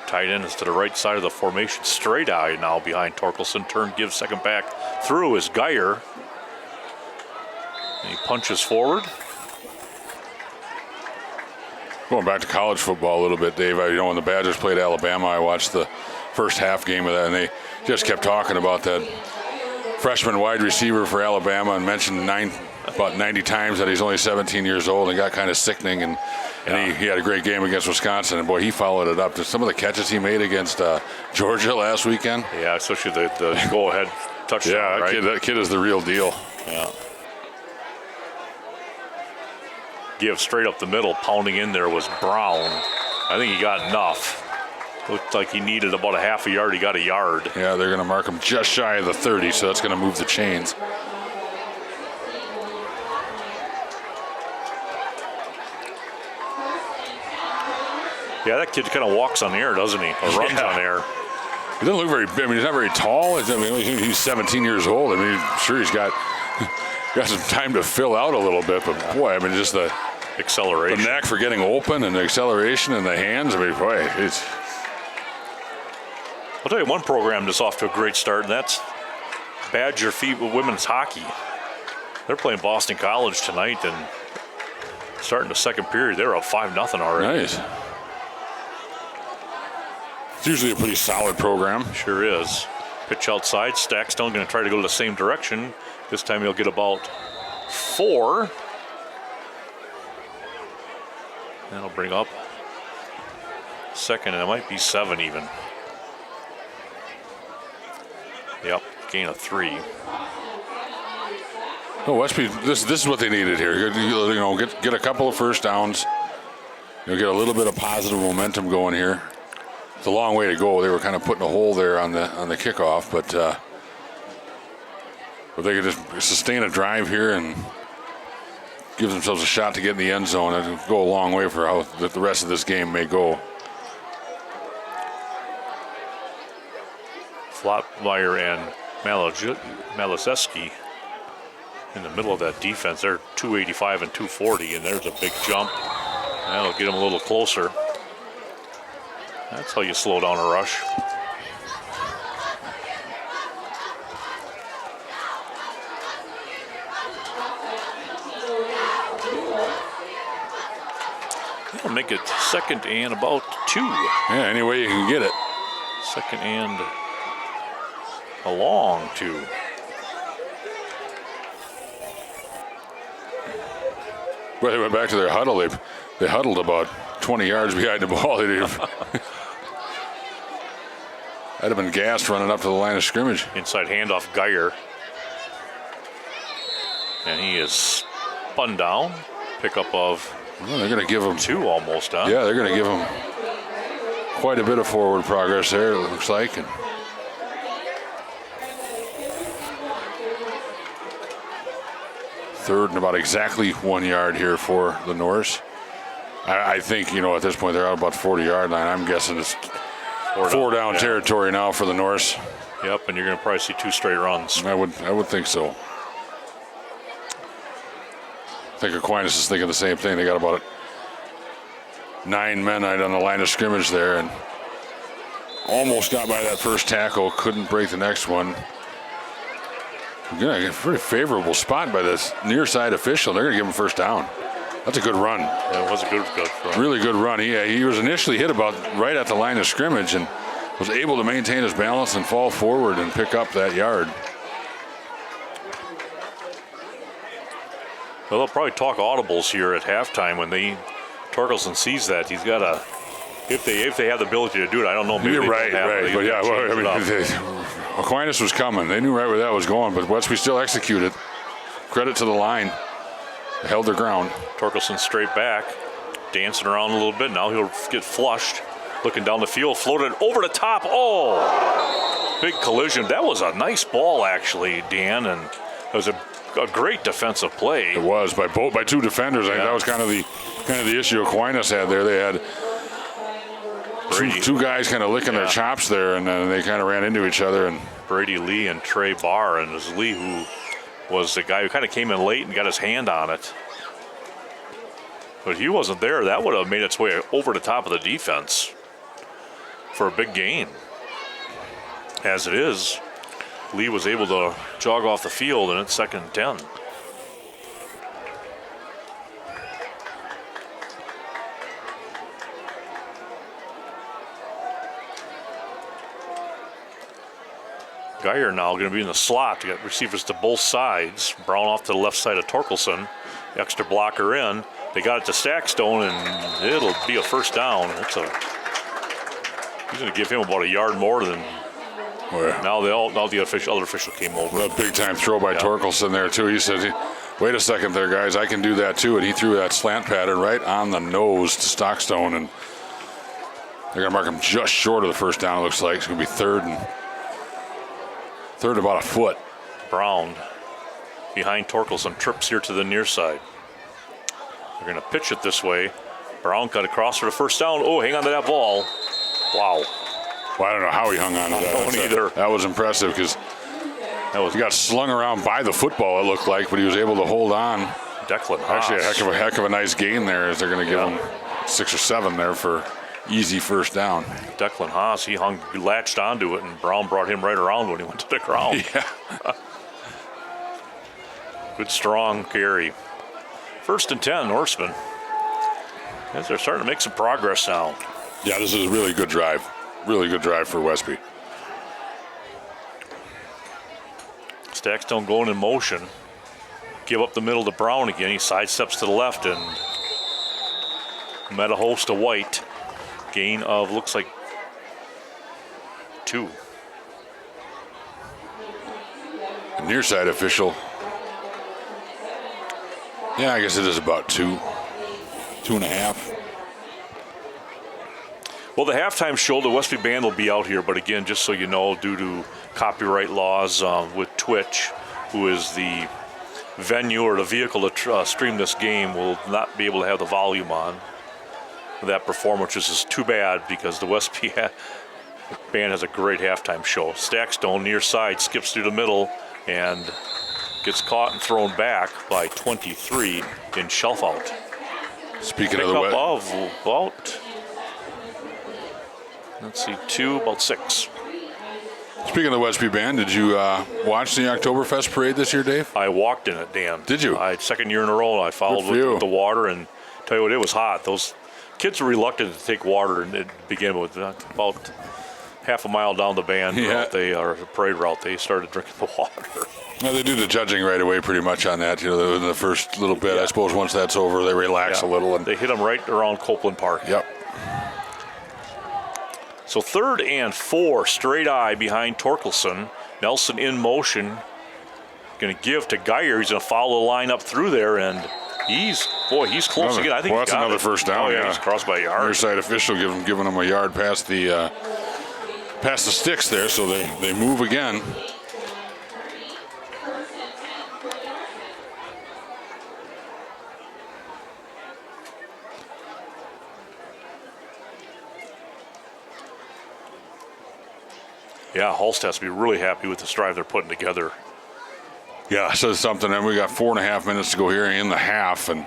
Tight end is to the right side of the formation. Straight eye now behind Torkelson. Turn, gives second back through is Geyer. And he punches forward. Going back to college football a little bit, Dave, when the Badgers played Alabama, I watched the first half game of that, and they just kept talking about that freshman wide receiver for Alabama and mentioned about 90 times that he's only 17 years old, and got kind of sickening. And he had a great game against Wisconsin, and boy, he followed it up. Some of the catches he made against Georgia last weekend. Yeah, especially the go-ahead touchdown. Yeah, right? that kid is the real deal. Yeah. Give straight up the middle, pounding in there was Brown. I think he got enough. Looked like he needed about a half a yard. He got a yard. Yeah, they're going to mark him just shy of the 30, so that's going to move the chains. Yeah, that kid kind of walks on air, doesn't he? Or runs on air. He doesn't look very. I mean, he's not very tall. He's 17 years old. I mean, sure, he's got some time to fill out a little bit. But boy, I mean, just the acceleration, the knack for getting open, and the acceleration in the hands. I mean, boy, it's. I'll tell you one program that's off to a great start, and that's Badger women's hockey. They're playing Boston College tonight, and starting the second period, they're up 5-0 already. Nice. It's usually a pretty solid program. Sure is. Pitch outside. Stackstone going to try to go the same direction. This time he'll get about 4. That'll bring up second, and it might be 7 even. Yep, gain of 3. Oh, Westby, this is what they needed here. Get a couple of first downs. Get a little bit of positive momentum going here. It's a long way to go. They were kind of putting a hole there on the kickoff, but they could just sustain a drive here and give themselves a shot to get in the end zone. It'll go a long way for how the rest of this game may go. Flotmeyer and Maliszewski in the middle of that defense. They're 285 and 240, and there's a big jump. That'll get them a little closer. That's how you slow down a rush. That'll make it second and about 2. Yeah, any way you can get it. Second and a long 2. Well, they went back to their huddle. They huddled about 20 yards behind the ball. I'd have been gassed running up to the line of scrimmage. Inside handoff, Geyer. And he is spun down. Pickup of they're going to give him 2 almost, huh? Yeah, they're going to give him quite a bit of forward progress there, it looks like. And third and about exactly 1 yard here for the Norse. I think, at this point they're out about 40-yard line. I'm guessing it's four down territory now for the Norse. Yep, and you're going to probably see 2 straight runs. I would think so. I think Aquinas is thinking the same thing. They got about 9 men out on the line of scrimmage there, and almost got by that first tackle. Couldn't break the next one. Yeah, a pretty favorable spot by this near side official. They're going to give him first down. That's a good run. That was a good run. Really good run. He was initially hit about right at the line of scrimmage and was able to maintain his balance and fall forward and pick up that yard. Well, they'll probably talk audibles here at halftime when Torkelson sees that. He's got to, if they have the ability to do it, I don't know. Maybe You're they right. don't have it. But yeah, well, Aquinas was coming. They knew right where that was going, but Westby still executed. Credit to the line. They held their ground. Torkelson straight back, dancing around a little bit. Now he'll get flushed. Looking down the field, floated over the top. Oh, big collision. That was a nice ball, actually, Dan, and it was a great defensive play. It was by 2 defenders. I think that was kind of the issue Aquinas had there. They had two guys kind of licking their chops there, and then they kind of ran into each other. And Brady Lee and Trey Barr, and it was Lee who was the guy who kind of came in late and got his hand on it. But he wasn't there. That would have made its way over the top of the defense for a big gain. As it is, Lee was able to jog off the field, and it's 2nd and 10. Geyer now going to be in the slot. You got receivers to both sides. Brown off to the left side of Torkelson. Extra blocker in. They got it to Stackstone, and it'll be a first down. He's going to give him about a yard more than. Now the other official came over. A big time throw by Torkelson there too. He said, "Wait a second, there, guys. I can do that too." And he threw that slant pattern right on the nose to Stockstone, and they're going to mark him just short of the first down. It looks like it's going to be third about a foot. Brown behind Torkelson, trips here to the near side. They're going to pitch it this way. Brown cut across for the first down. Oh, hang on to that ball. Wow. Well, I don't know how he hung on to that. I don't either. That was impressive because he got slung around by the football, it looked like, but he was able to hold on. Declan Haas. Actually, a heck of a nice gain there as they're going to give him 6 or 7 there for easy first down. Declan Haas, he latched onto it, and Brown brought him right around when he went to the ground. Yeah. Good strong carry. 1st and 10, Norsemen. Yes, they're starting to make some progress now. Yeah, this is a really good drive. Really good drive for Westby. Stackstone going in motion. Give up the middle to Brown again. He sidesteps to the left and met a host of White. Gain of, looks like, 2. The near side official. Yeah, I guess it is about 2. 2.5. Well, the halftime show, the Westby band will be out here, but again, just so you know, due to copyright laws with Twitch, who is the venue or the vehicle to stream this game, will not be able to have the volume on that performance, which is too bad because the Westby band has a great halftime show. Stackstone near side skips through the middle and gets caught and thrown back by 23 in shelf out. Speaking of the about, let's see, 2, about 6. Speaking of the Westby band, did you watch the Oktoberfest parade this year, Dave? I walked in it, Dan. Did you? Second year in a row, I followed with the water, and tell you what, it was hot. Those kids were reluctant to take water to begin with. About half a mile down the band route, the parade route, they started drinking the water. Well, they do the judging right away pretty much on that. You know, in the first little bit, I suppose once that's over, they relax a little. And they hit them right around Copeland Park. Yep. So 3rd and 4, straight eye behind Torkelson. Nelson in motion. Going to give to Geyer. He's going to follow the line up through there, and he's close again. I think that's another first down. Oh, yeah, he's crossed by a yard. Near side official giving him a yard past the sticks there, so they move again. Yeah, Holst has to be really happy with this drive they're putting together. Yeah, so something, and we got 4.5 minutes to go here in the half, and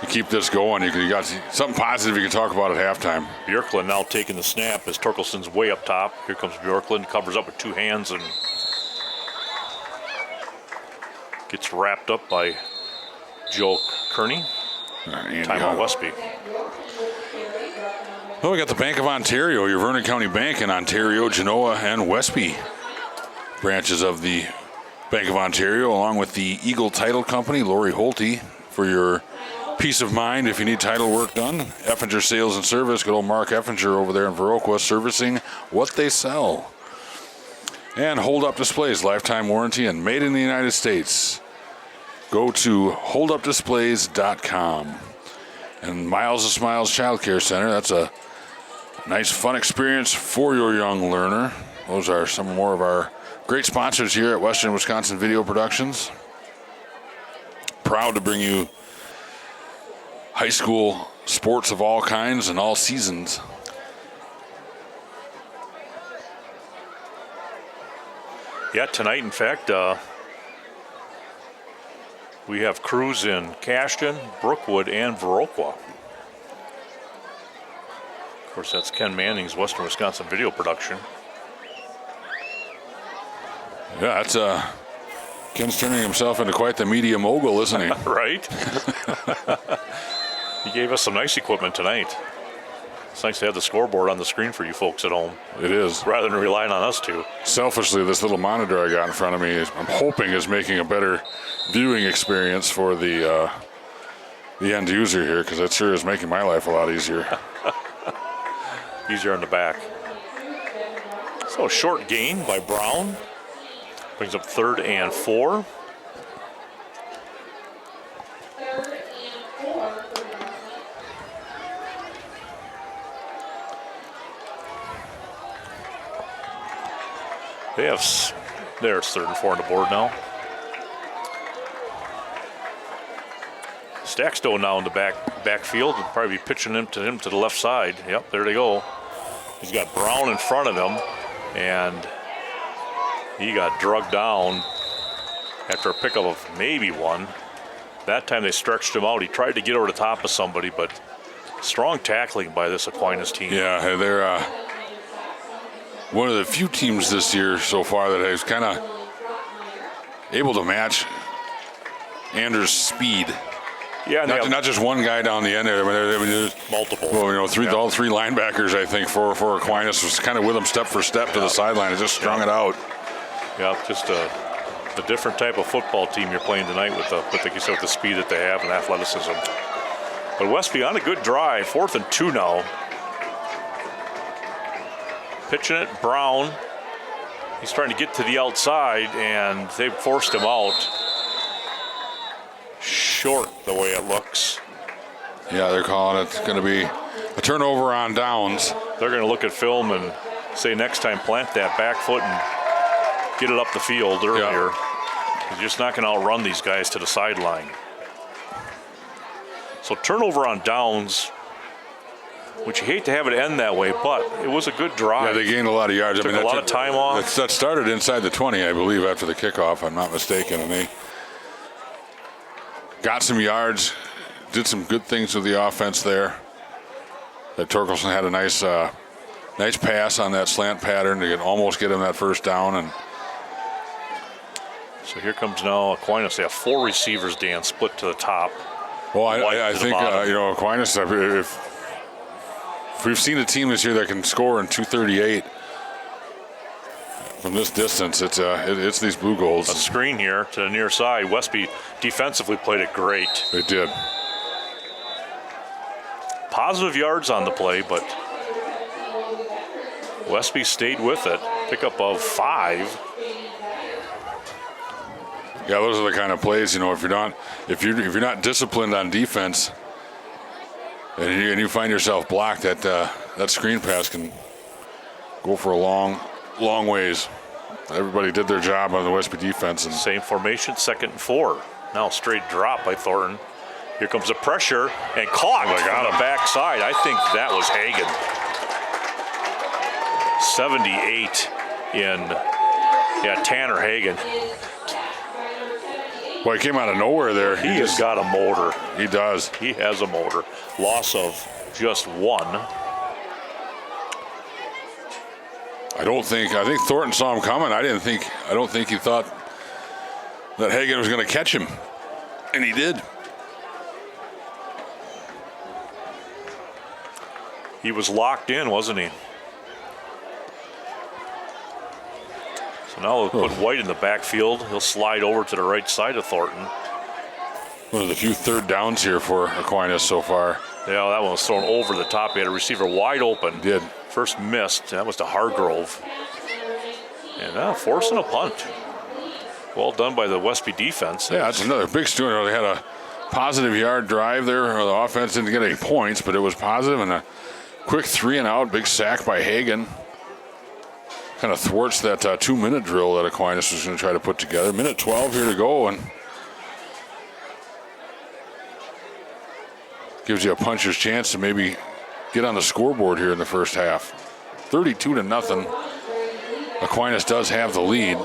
you keep this going. You got something positive you can talk about at halftime. Bjorklund now taking the snap as Torkelson's way up top. Here comes Bjorklund, covers up with 2 hands and gets wrapped up by Joe Kearney. Timeout Westby. Well, we got the Bank of Ontario, your Vernon County Bank in Ontario, Genoa, and Westby branches of the Bank of Ontario, along with the Eagle Title Company, Lori Holte, for your peace of mind if you need title work done. Effinger Sales and Service, good old Mark Effinger over there in Viroqua, servicing what they sell. And Hold Up Displays, lifetime warranty and made in the United States. Go to holdupdisplays.com. And Miles of Smiles Child Care Center, that's a nice, fun experience for your young learner. Those are some more of our great sponsors here at Western Wisconsin Video Productions. Proud to bring you high school sports of all kinds and all seasons. Yeah, tonight, in fact, we have crews in Cashton, Brookwood, and Viroqua. Of course, that's Ken Manning's Western Wisconsin Video Production. Yeah, that's Ken's turning himself into quite the media mogul, isn't he? Right? He gave us some nice equipment tonight. It's nice to have the scoreboard on the screen for you folks at home, It is. rather than relying on us to. Selfishly, this little monitor I got in front of me, I'm hoping is making a better viewing experience for the end user here, because it sure is making my life a lot easier. Easier on the back. So a short gain by Brown. Brings up 3rd and 4. They have, there's 3rd and 4 on the board now. Stackstone now in the backfield and probably be pitching him to the left side. Yep, there they go. He's got Brown in front of him, and he got drugged down after a pickup of maybe 1. That time they stretched him out. He tried to get over the top of somebody, but strong tackling by this Aquinas team. Yeah, they're one of the few teams this year so far that is kind of able to match Anders' speed. Yeah, not just one guy down the end there. I mean, there's multiple. Well, all 3 linebackers, I think, for Aquinas was kind of with him step for step to the sideline and just strung it out. Yeah, just a different type of football team you're playing tonight with like you said, with the speed that they have and athleticism. But Westby on a good drive, 4th and 2 now. Pitching it, Brown. He's trying to get to the outside, and they've forced him out. Short, the way it looks. Yeah, they're calling it going to be a turnover on downs. They're going to look at film and say next time plant that back foot and get it up the field earlier. Yeah. You're just not going to outrun these guys to the sideline. So turnover on downs, which you hate to have it end that way, but it was a good drive. Yeah, they gained a lot of yards. Took a lot of time off. That started inside the 20, I believe, after the kickoff, if I'm not mistaken, and they got some yards, did some good things with the offense there. That Torkelson had a nice pass on that slant pattern to almost get him that first down. And so here comes now Aquinas. They have 4 receivers, Dan, split to the top. Well, I think Aquinas, if we've seen a team this year that can score in 238 from this distance, it's these Blugolds. A screen here to the near side. Westby defensively played it great. They did. Positive yards on the play, but Westby stayed with it. Pickup of 5. Yeah, those are the kind of plays, if you're not disciplined on defense and you find yourself blocked, that screen pass can go for a long ways. Everybody did their job on the Westby defense. And same formation, 2nd and 4. Now straight drop by Thornton. Here comes the pressure and caught on the backside. I think that was Hagen. 78 in, Tanner Hagen. Well, he came out of nowhere there. He has got a motor. He does. He has a motor. Loss of just 1. I think Thornton saw him coming. I don't think he thought that Hagen was going to catch him. And he did. He was locked in, wasn't he? So now they'll put White in the backfield. He'll slide over to the right side of Thornton. One of the few 3rd downs here for Aquinas so far. Yeah, that one was thrown over the top. He had a receiver wide open. He did. First missed. That was to Hargrove. And forcing a punt. Well done by the Westby defense. Yeah, that's another big story. They had a positive yard drive there. The offense didn't get any points, but it was positive, and a quick 3 and out. Big sack by Hagen. Kind of thwarts that 2-minute drill that Aquinas was going to try to put together. Minute 12 here to go, and gives you a puncher's chance to maybe get on the scoreboard here in the first half. 32-0. Aquinas does have the lead.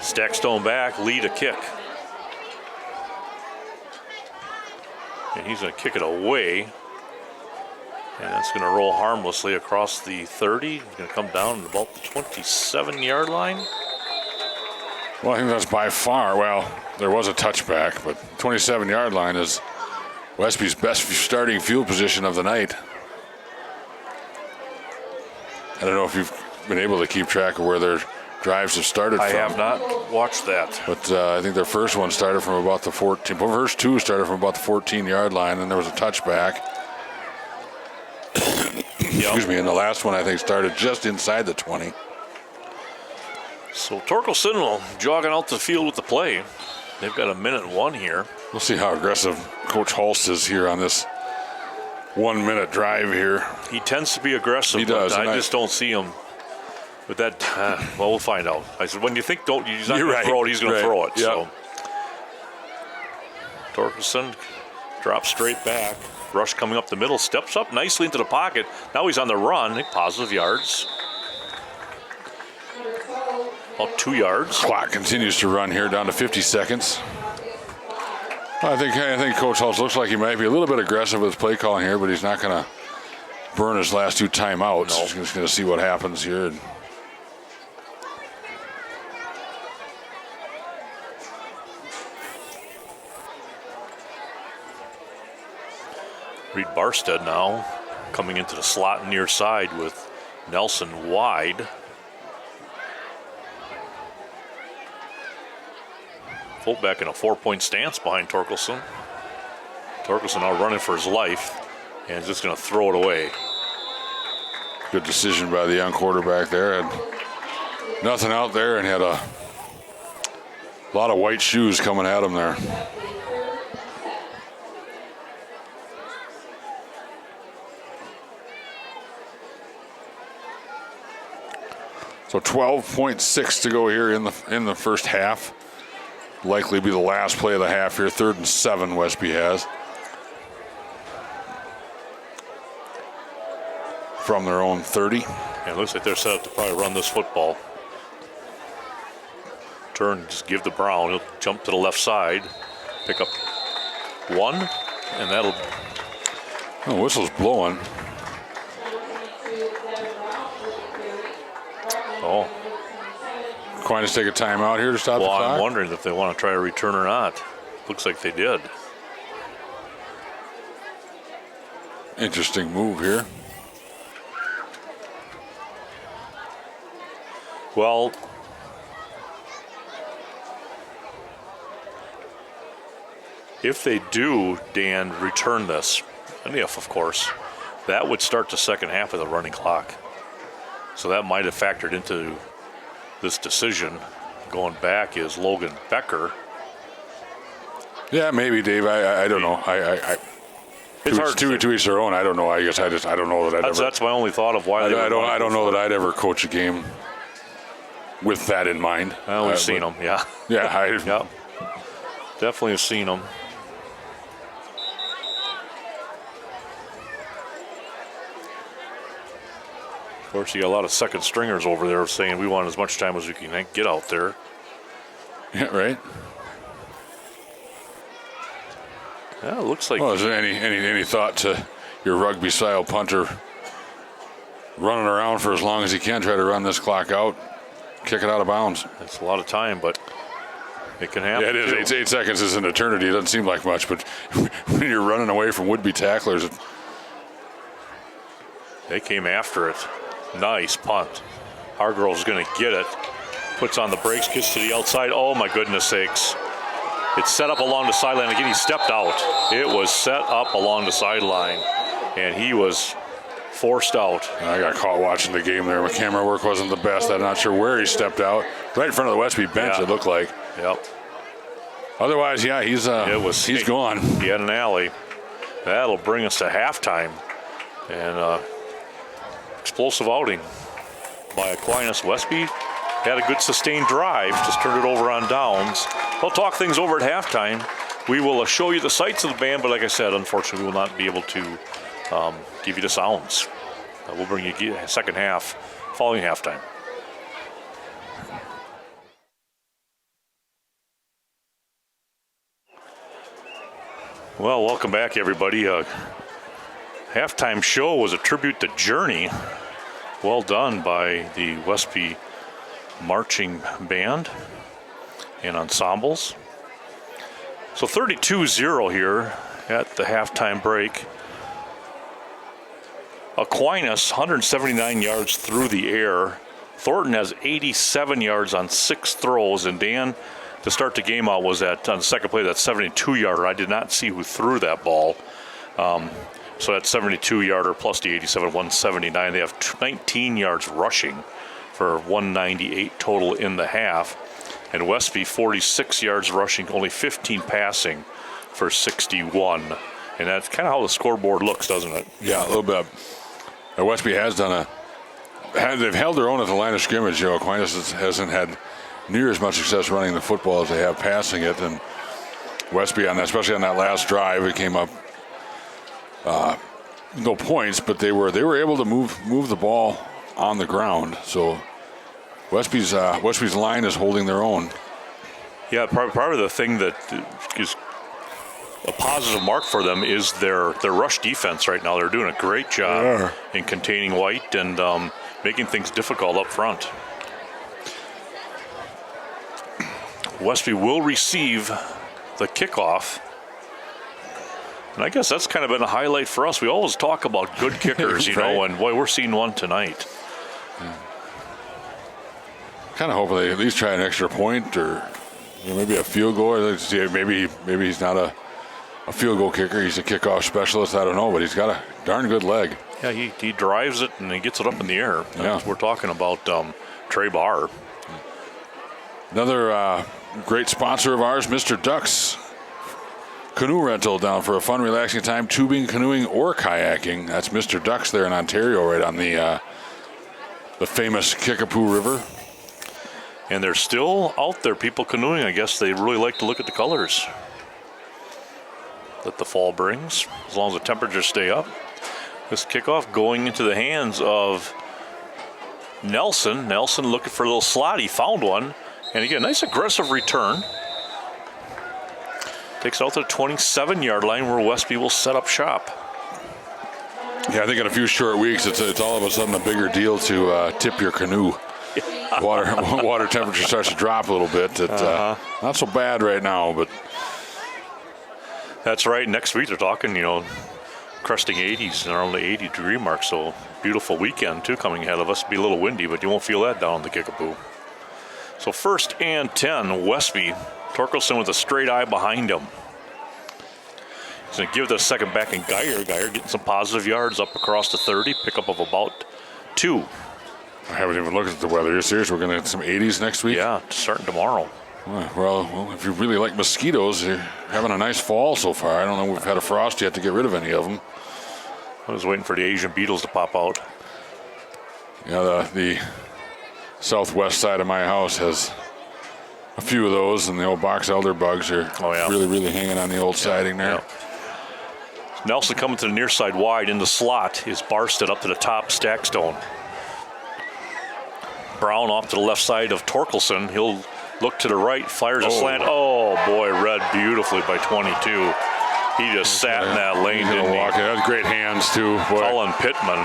Stackstone back, lead a kick. And he's going to kick it away. And that's going to roll harmlessly across the 30. He's going to come down at about the 27-yard line. Well, I think that's by far, there was a touchback, but 27-yard line is Westby's best starting field position of the night. I don't know if you've been able to keep track of where their drives have started I from. have not watched that. But I think their first one started from about the 14. Well, first two started from about the 14-yard line, and there was a touchback. Excuse me. And the last one I think started just inside the 20. So Torkelson will jogging out the field with the play. They've got 1:01 here. We'll see how aggressive Coach Holst is here on this 1-minute drive here. He tends to be aggressive. He does. But I just don't see him with that. Well, we'll find out. I said, when you think he's not going to throw it, he's going to throw it. Yep. So Torkelson drops straight back. Rush coming up the middle, steps up nicely into the pocket. Now he's on the run, positive yards. About 2 yards. Clock continues to run here down to 50 seconds. I think Coach Holst looks like he might be a little bit aggressive with his play calling here, but he's not going to burn his last 2 timeouts. No. He's just going to see what happens here. Reed Barstead now coming into the slot near side with Nelson wide. Fullback in a 4-point stance behind Torkelson. Torkelson now running for his life and is just going to throw it away. Good decision by the young quarterback there. Had nothing out there and had a lot of white shoes coming at him there. So 12.6 to go here in the first half. Likely be the last play of the half here. 3rd and 7 Westby has. From their own 30. Yeah, it looks like they're set up to probably run this football. Turn, just give to Brown. He'll jump to the left side, pick up 1, and that'll... Oh, whistle's blowing. Oh, Aquinas take a timeout here to stop the well, clock. I'm wondering if they want to try a return or not. Looks like they did. Interesting move here. Well, if they do, Dan, return this, and if, of course, that would start the second half of the running clock. So that might have factored into this decision. Going back is Logan Becker. Yeah, maybe, Dave. I don't know. It's hard to each their own. I don't know. I guess I don't know that I'd ever. That's my only thought of why. I don't know that I'd ever coach a game with that in mind. Well, we've seen them. Yeah. Yeah. Yeah. Definitely have seen them. Of course, you got a lot of second stringers over there saying we want as much time as we can get out there. Yeah. Right. Yeah, it looks like. Well, is there any thought to your rugby style punter running around for as long as he can, try to run this clock out, kick it out of bounds? It's a lot of time, but it can happen. Yeah, it is. 8 seconds is an eternity. It doesn't seem like much, but when you're running away from would-be tacklers, They came after it. Nice punt. Hargrove's going to get it. Puts on the brakes, gets to the outside. Oh, my goodness sakes. It's set up along the sideline. Again, he stepped out. It was set up along the sideline, and he was forced out. I got caught watching the game there. My camera work wasn't the best. I'm not sure where he stepped out. Right in front of the Westby bench, Yeah. it looked like. Yep. Otherwise, yeah, he's gone. He had an alley. That'll bring us to halftime. And explosive outing by Aquinas. Westby had a good sustained drive, just turned it over on downs. We'll talk things over at halftime. We will show you the sights of the band, but like I said, unfortunately, we will not be able to give you the sounds. We'll bring you a second half following halftime. Well, welcome back, everybody. Halftime show was a tribute to Journey. Well done by the Westby marching band and ensembles. So 32-0 here at the halftime break. Aquinas, 179 yards through the air. Thornton has 87 yards on 6 throws, and Dan, to start the game out, was on the second play, that 72-yarder. I did not see who threw that ball. So that 72-yarder plus the 87, 179. They have 19 yards rushing for 198 total in the half. And Westby, 46 yards rushing, only 15 passing for 61. And that's kind of how the scoreboard looks, doesn't it? Yeah, a little bit. Westby has they've held their own at the line of scrimmage. Aquinas hasn't had near as much success running the football as they have passing it. And Westby, especially on that last drive, it came up no points, but they were able to move the ball on the ground. So Westby's line is holding their own. Yeah, probably the thing that is a positive mark for them is their rush defense right now. They're doing a great job in containing White and making things difficult up front. Westby will receive the kickoff. And I guess that's kind of been a highlight for us. We always talk about good kickers, right. And boy, we're seeing one tonight. Kind of hoping they at least try an extra point or maybe a field goal. Maybe he's not a field goal kicker. He's a kickoff specialist. I don't know, but he's got a darn good leg. Yeah, he drives it and he gets it up in the air. Yeah. We're talking about Trey Barr. Another great sponsor of ours, Mr. Duck's Canoe Rental, down for a fun, relaxing time, tubing, canoeing, or kayaking. That's Mr. Duck's there in Ontario, right on the famous Kickapoo River. And they're still out there, people canoeing. I guess they really like to look at the colors that the fall brings, as long as the temperatures stay up. This kickoff going into the hands of Nelson. Nelson looking for a little slot. He found one. And again, nice aggressive return. Takes it out to the 27-yard line where Westby will set up shop. Yeah, I think in a few short weeks, it's all of a sudden a bigger deal to tip your canoe. Water temperature starts to drop a little bit. Not so bad right now, but that's right. Next week they're talking, cresting 80s and around the 80-degree mark. So beautiful weekend too coming ahead of us. Be a little windy, but you won't feel that down in the Kickapoo. So 1st and 10, Westby. Torkelson with a straight eye behind him. He's going to give it a second back in Geyer. Geyer getting some positive yards up across the 30. Pickup of about 2. I haven't even looked at the weather. You're serious? We're going to get some 80s next week? Yeah, starting tomorrow. Well, if you really like mosquitoes, you're having a nice fall so far. I don't know if we've had a frost yet to get rid of any of them. I was waiting for the Asian beetles to pop out. Yeah, the southwest side of my house has a few of those, and the old box elder bugs are really, really hanging on the old siding there. Yeah. Nelson coming to the near side wide in the slot is Barsted up to the top, Stackstone. Brown off to the left side of Torkelson. He'll look to the right, fires a slant. Oh, boy, read beautifully by 22. He just sat in that lane, didn't he? That was great hands, too. Boy. Cullen Pittman.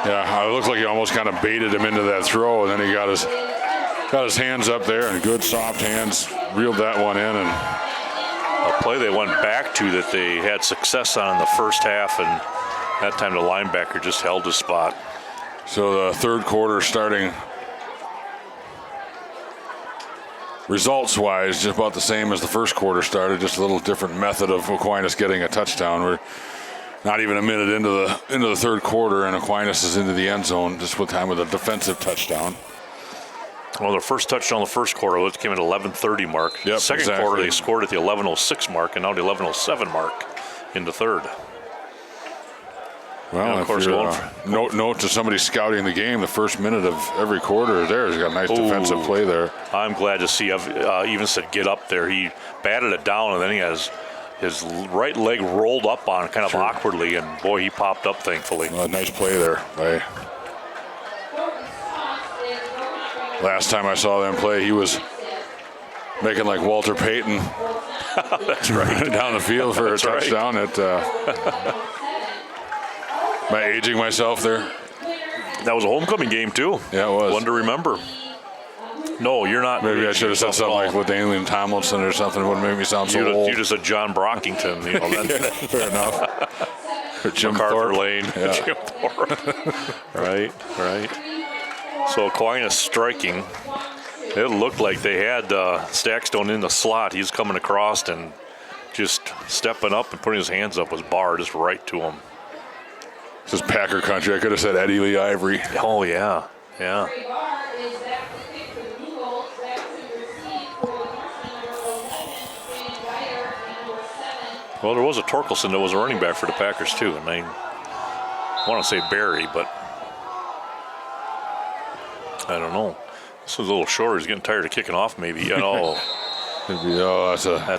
Yeah, it looked like he almost kind of baited him into that throw, and then he got his hands up there, and good soft hands, reeled that one in. And a play they went back to that they had success on in the first half, and that time the linebacker just held his spot. So the third quarter starting results-wise, just about the same as the first quarter started, just a little different method of Aquinas getting a touchdown. We're not even a minute into the third quarter, and Aquinas is into the end zone just with time with a defensive touchdown. Well, their first touchdown in the first quarter came at 11:30 mark. Yep, Second quarter, they scored at the 11:06 mark, and now the 11:07 mark in the third. Well, of course, note to somebody scouting the game, the first minute of every quarter there has got a nice defensive play there. I'm glad to see. I've even said get up there. He batted it down, and then he has his right leg rolled up on kind of awkwardly, and boy, he popped up thankfully. Well, nice play there. Last time I saw them play, he was making like Walter Payton. That's right. Down the field for a touchdown. Am I aging myself there? That was a homecoming game too. Yeah, it was. One to remember. No, you're not. Maybe I should have said something like LaDainian Tomlinson or something. It wouldn't make me sound so old. You just said John Brockington. Fair enough. Jim MacArthur Thorpe. Lane. Yeah. Jim Thorpe. Right. So Aquinas striking. It looked like they had Stackstone in the slot. He's coming across and just stepping up and putting his hands up was barred just right to him. This is Packer country. I could have said Eddie Lee Ivory. Oh, yeah. Yeah. Free bar is back to kick for the Blugolds, back to receive for the Norsemen, number 11, Brandon Geyer, and number 7. Well, there was a Torkelson that was a running back for the Packers, too. And I want to say Barry, but I don't know. This was a little shorter. He's getting tired of kicking off, maybe. That's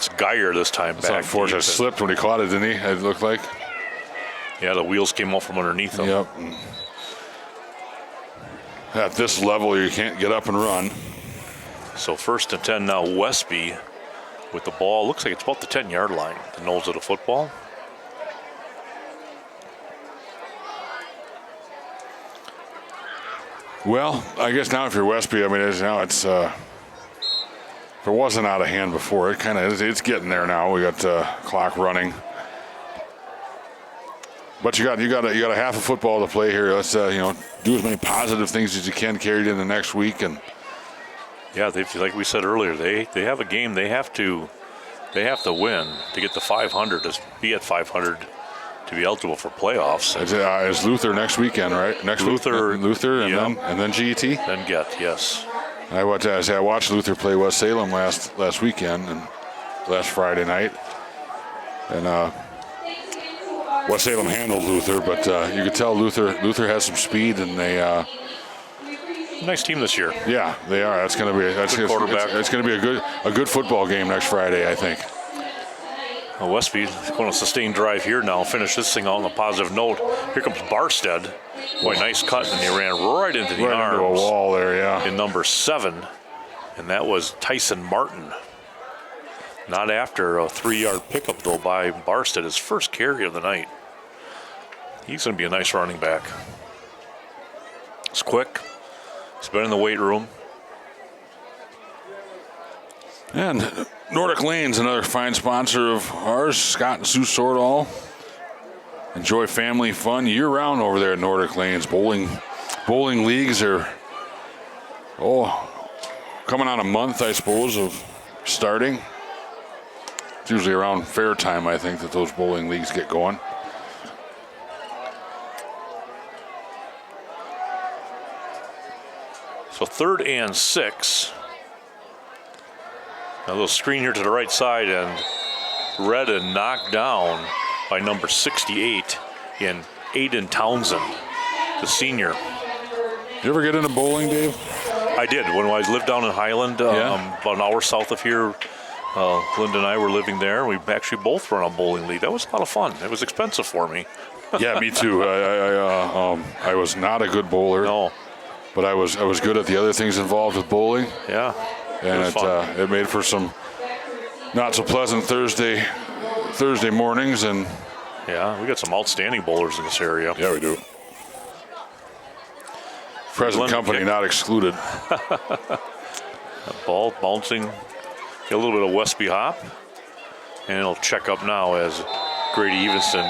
Geyer this time That's back. unfortunate. Slipped when he caught it, didn't he? It looked like. Yeah, the wheels came off from underneath him. Yep. At this level, you can't get up and run. So 1st and 10 now, Westby with the ball. Looks like it's about the 10-yard line, the nose of the football. Well, I guess now if you're Westby, I mean, it's if it wasn't out of hand before, it kind of is. It's getting there now. We got clock running, but you got a half a football to play here. Let's do as many positive things as you can, carry it in the next week, and yeah, like we said earlier, they have a game they have to win to get to 500 to be at 500 to be eligible for playoffs. It's Luther next weekend, right? Next Luther, and then GET. Then yes. I watched Luther play West Salem last weekend and last Friday night, and West Salem handled Luther, but you could tell Luther has some speed, and they nice team this year. Yeah, they are. That's going to be quarterback. It's going to be a good football game next Friday, I think. Well, Westby going to sustain drive here now. Finish this thing out on a positive note. Here comes Barstead. Boy, nice cut, and he ran right into the arms. Into a wall there, yeah. In number 7, and that was Tyson Martin. Not after a 3-yard pickup, though, by Barstead, his first carry of the night. He's going to be a nice running back. He's quick. He's been in the weight room. And Nordic Lane's another fine sponsor of ours, Scott and Sue Sordahl. Enjoy family fun year-round over there at Nordic Lane's. Bowling leagues are, coming on a month, I suppose, of starting. It's usually around fair time, I think, that those bowling leagues get going. So 3rd and 6. Now a little screen here to the right side, and read and knocked down by number 68 in Aiden Townsend, the senior. You ever get into bowling, Dave? I did when I lived down in Highland, about an hour south of here. Linda and I were living there. We actually both run a bowling league. That was a lot of fun. It was expensive for me. Yeah, me too. I was not a good bowler. No. But I was good at the other things involved with bowling. Yeah. And it made for some not so pleasant Thursday mornings, and yeah, we got some outstanding bowlers in this area. Yeah, we do. Present company not excluded. Ball bouncing, get a little bit of Westby hop, and it'll check up now as Grady Evenson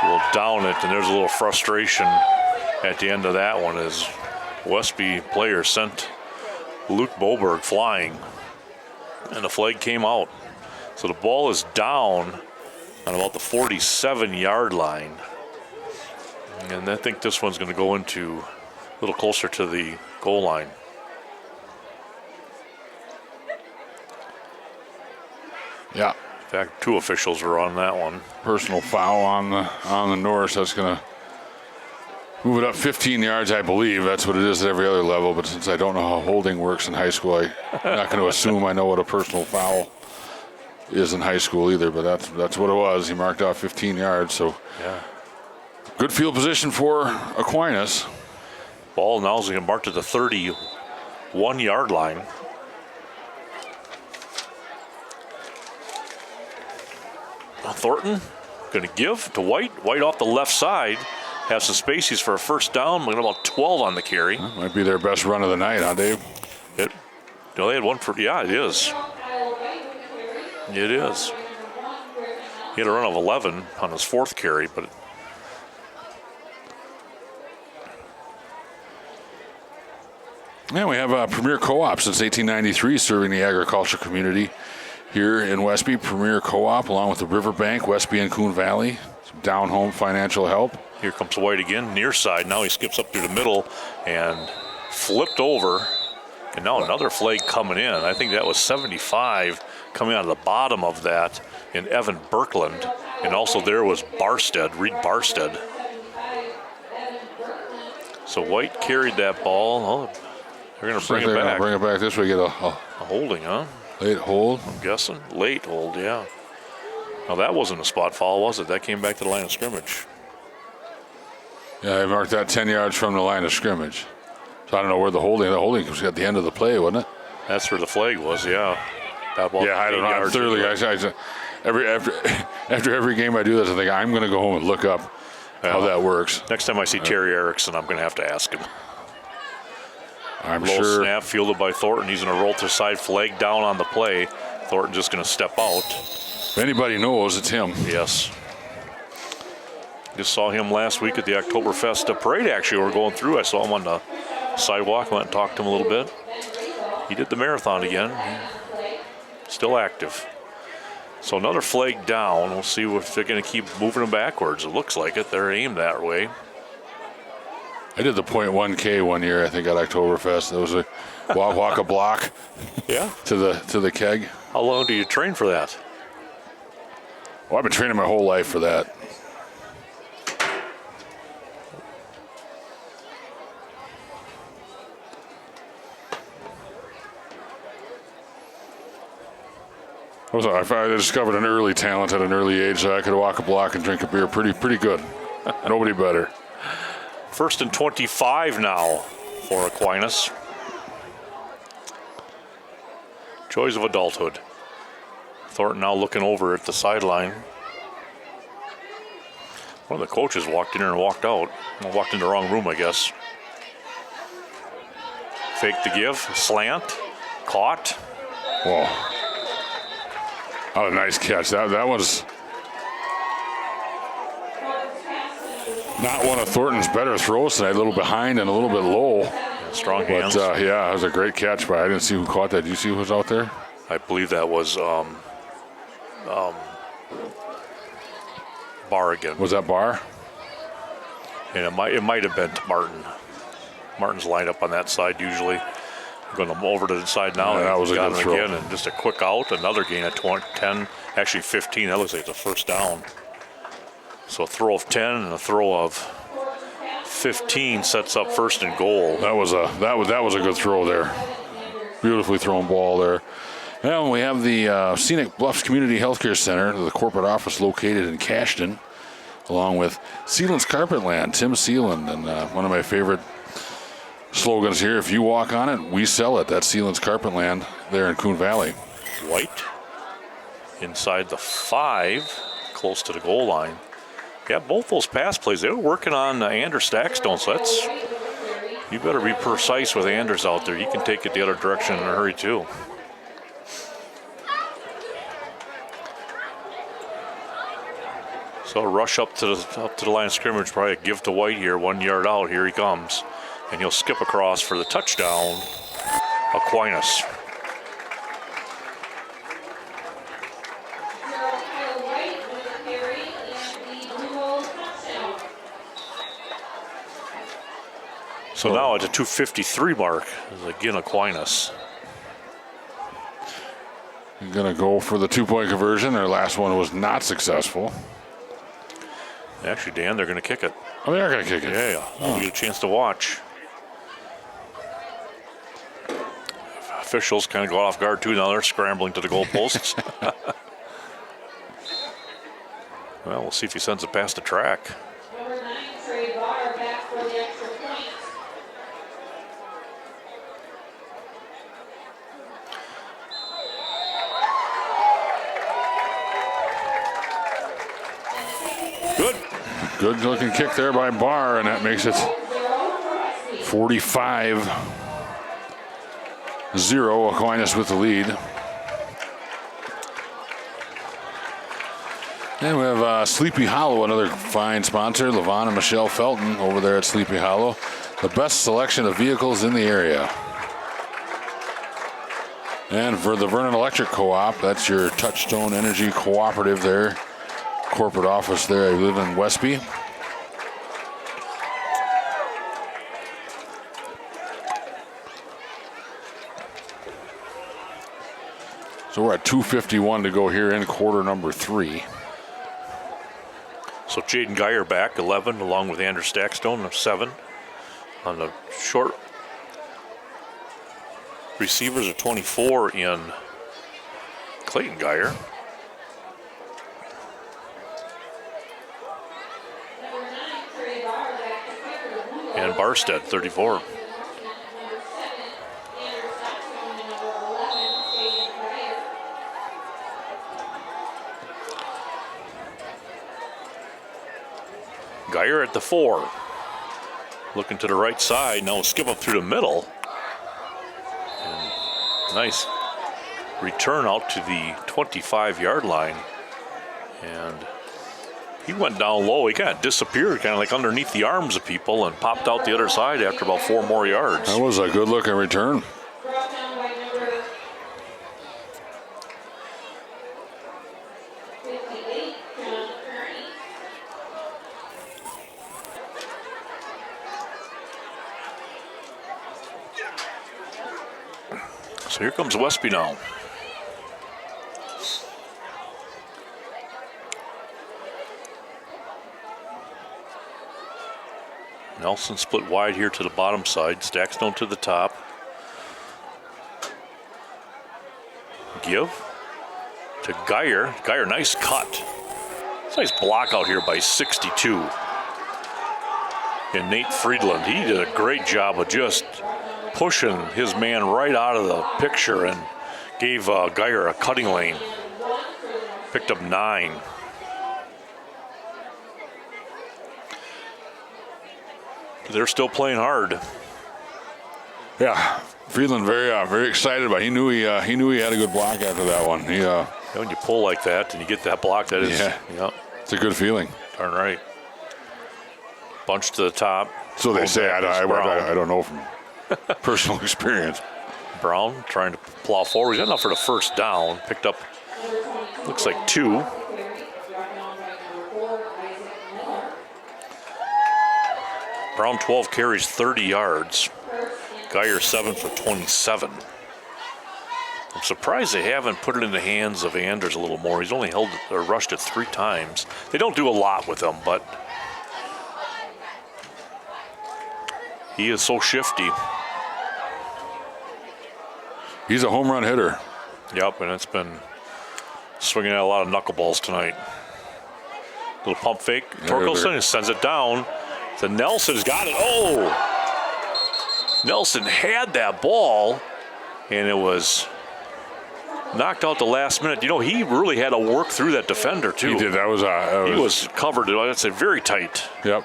will down it, and there's a little frustration at the end of that one as Westby players sent Luke Boberg flying, and the flag came out. So the ball is down on about the 47-yard line, and I think this one's going to go into a little closer to the goal line. Yeah. In fact, 2 officials were on that one. Personal foul on the Norse. That's going to move it up 15 yards, I believe. That's what it is at every other level. But since I don't know how holding works in high school, I'm not going to assume I know what a personal foul is in high school either. But that's what it was. He marked off 15 yards. So yeah, good field position for Aquinas. Ball now is going to mark to the 31-yard line. Thornton going to give to White. White off the left side. Have some spaces for a first down. Looking about 12 on the carry. That might be their best run of the night, huh, Dave? They had one for, yeah, it is. It is. He had a run of 11 on his 4th carry, but Yeah, we have a Premier Co-op since 1893 serving the agriculture community here in Westby. Premier Co-op along with the Riverbank, Westby and Coon Valley. Some down-home financial help. here comes White again, near side. Now he skips up through the middle and flipped over. And now another flag coming in. I think that was 75 coming out of the bottom of that in Evan Birkland. And also there was Barstead, Reed Barstead. So White carried that ball. Oh, they're going to bring it back. Bring it back this way. Get a holding, huh? late hold. I'm guessing. Late hold, yeah. Now that wasn't a spot foul, was it? That came back to the line of scrimmage. Yeah, I marked that 10 yards from the line of scrimmage. So I don't know where the holding was at the end of the play, wasn't it? That's where the flag was, yeah. That ball, yeah, I don't know. I'm thoroughly, after every game I do this, I think I'm going to go home and look up how that works. Next time I see Terry Erickson, I'm going to have to ask him. I'm Low sure. Snap fielded by Thornton. He's going to roll to the side, flag down on the play. Thornton just going to step out. If anybody knows, it's him. Yes. Just saw him last week at the Oktoberfest parade, actually. We were going through. I saw him on the sidewalk. Went and talked to him a little bit. He did the marathon again. Still active. So another flag down. We'll see if they're going to keep moving them backwards. It looks like it. They're aimed that way. I did the .1K one year, I think, at Oktoberfest. It was a walk a block. Yeah. To the keg. How long do you train for that? Well, I've been training my whole life for that. I discovered an early talent at an early age, so I could walk a block and drink a beer pretty good. Nobody better. 1st and 25 now for Aquinas. Joys of adulthood. Thornton now looking over at the sideline. One of the coaches walked in here and walked out. Well, walked in the wrong room, I guess. Fake the give, slant, caught. Whoa. Oh, nice catch. That was not one of Thornton's better throws tonight. A little behind and a little bit low. Yeah, strong hands. But, yeah, it was a great catch, but I didn't see who caught that. Did you see who was out there? I believe that was Barr again. Was that Barr? And it might have been Martin. Martin's lined up on that side usually. Going over to the side now. Yeah, that was a good throw. Again, and just a quick out. Another gain at 10, actually 15. That looks like it's a first down. So a throw of 10 and a throw of 15 sets up 1st and goal. That was a good throw there. Beautifully thrown ball there. Well, we have the Scenic Bluffs Community Healthcare Center, the corporate office located in Cashton, along with Sealand's Carpetland, Tim Sealand, and one of my favorite slogans here, if you walk on it, we sell it. That's Sealand's Carpetland there in Coon Valley. White inside the 5, close to the goal line. Yeah, both those pass plays, they were working on Anders Stackstone, so that's, you better be precise with Anders out there. You can take it the other direction in a hurry too. So a rush up to the line of scrimmage, probably a give to White here, 1 yard out. Here he comes. And he'll skip across for the touchdown, Aquinas. So now at the 2:53 mark is again Aquinas. You're going to go for the 2-point conversion. Their last one was not successful. Actually, Dan, they're going to kick it. Oh, they are going to kick it. Yeah, we'll get a chance to watch. Officials kind of go off guard too. Now they're scrambling to the goalposts. Well, we'll see if he sends it past the track. Number 9, Trey Barr, back for the extra point. Good looking kick there by Barr, and that makes it 45-0. Aquinas with the lead. And we have Sleepy Hollow, another fine sponsor, Levon and Michelle Felton over there at Sleepy Hollow. The best selection of vehicles in the area. And for the Vernon Electric Co-op, that's your Touchstone Energy Cooperative there. Corporate office there. I live in Westby. So we're at 2:51 to go here in quarter number 3. So Jaden Geyer back, 11, along with Andrew Stackstone, 7. On the short receivers are 24 in Clayton Geyer. And Barstead, 34. Geyer at the 4. Looking to the right side. Now skip up through the middle. And nice return out to the 25-yard line. And he went down low. He kind of disappeared, kind of like underneath the arms of people, and popped out the other side after about 4 more yards. That was a good-looking return. So here comes Westby now. Nelson split wide here to the bottom side. Stackstone to the top. Give to Geyer. Geyer, nice cut. It's a nice block out here by 62. And Nate Friedland, he did a great job of just pushing his man right out of the picture and gave Geyer a cutting lane. Picked up 9. They're still playing hard. Yeah, Friedland very excited about it. He knew he had a good block after that one. When you pull like that and you get that block, that is, it's a good feeling. Darn right. Bunch to the top. So they say. Brown. I don't know from personal experience. Brown trying to plow forward. He's got enough for the first down. Picked up, looks like 2. Brown 12 carries, 30 yards. Geyer 7 for 27. I'm surprised they haven't put it in the hands of Anders a little more. He's only held or rushed it 3 times. They don't do a lot with him, but he is so shifty. He's a home run hitter. Yep, and it's been swinging at a lot of knuckleballs tonight. Little pump fake. Torkelson sends it down. To Nelson's got it. Oh! Nelson had that ball, and it was knocked out the last minute. You know, he really had to work through that defender, too. He did. He was covered. I'd say very tight. Yep.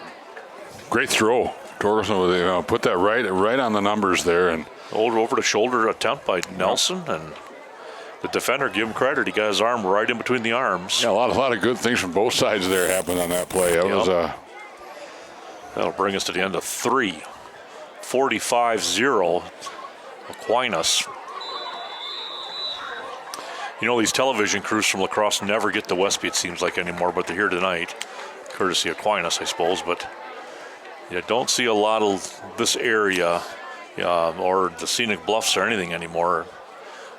Great throw. Torkelson put that right on the numbers there. And over the shoulder attempt by Nelson, and the defender, give him credit. He got his arm right in between the arms. Yeah, a lot of good things from both sides there happened on that play. That'll bring us to the end of 3. 45-0 Aquinas. You know, these television crews from La Crosse never get to Westby, it seems like, anymore, but they're here tonight. Courtesy of Aquinas, I suppose. But you don't see a lot of this area or the scenic bluffs or anything anymore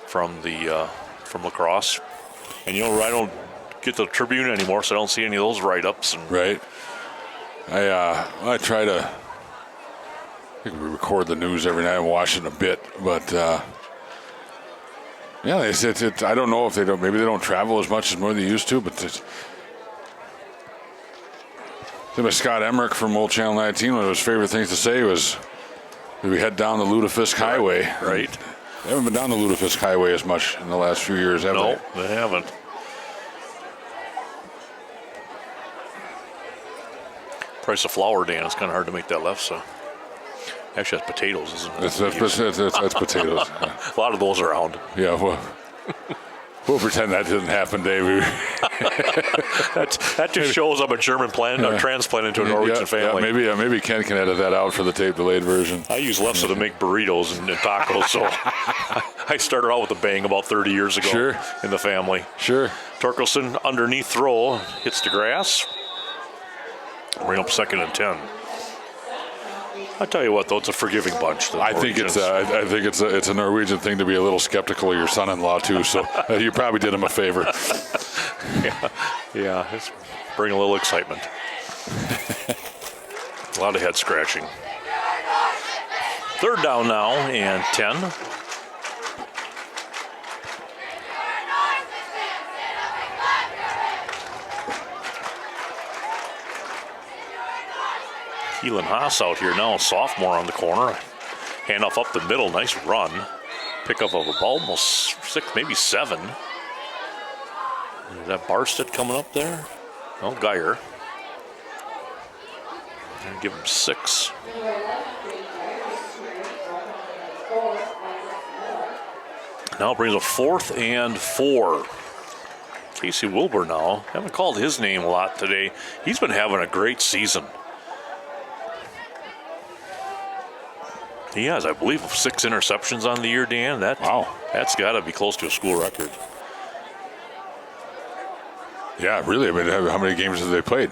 from La Crosse. And, you know, I don't get the Tribune anymore, so I don't see any of those write-ups. Right. I try to, I think we record the news every night and watch it a bit, but it's I don't know if maybe they don't travel as much as more they used to, but Scott Emmerich from Old Channel 19, one of his favorite things to say was we head down the Lutefisk Highway. Right. They haven't been down the Lutefisk Highway as much in the last few years, have they? No, they haven't. Price of flour, Dan. It's kind of hard to make that left. So, actually, that's potatoes, isn't it? That's potatoes. A lot of those around. Yeah. Well, we'll pretend that didn't happen, Dave. That just shows I'm a German transplant into a Norwegian family. Maybe Ken can edit that out for the tape delayed version. I use Lefse to make burritos and tacos, so I started out with a bang about 30 years ago in the family. Sure. Torkelson underneath throw, hits the grass. Bring up 2nd and 10. I tell you what, though, it's a forgiving bunch. I think it's a Norwegian thing to be a little skeptical of your son-in-law too. So you probably did him a favor. Yeah, it's bring a little excitement. A lot of head scratching. 3rd down now and 10. Keelan Haas out here now, sophomore on the corner. Handoff up the middle, nice run. Pickup of about almost 6, maybe 7. Is that Barstead coming up there? Oh, Geyer. And give him 6. Now brings a 4th and 4. Casey Wilbur now. Haven't called his name a lot today. He's been having a great season. He has, I believe, 6 interceptions on the year, Dan. That's got to be close to a school record. Yeah, really. I mean, how many games have they played?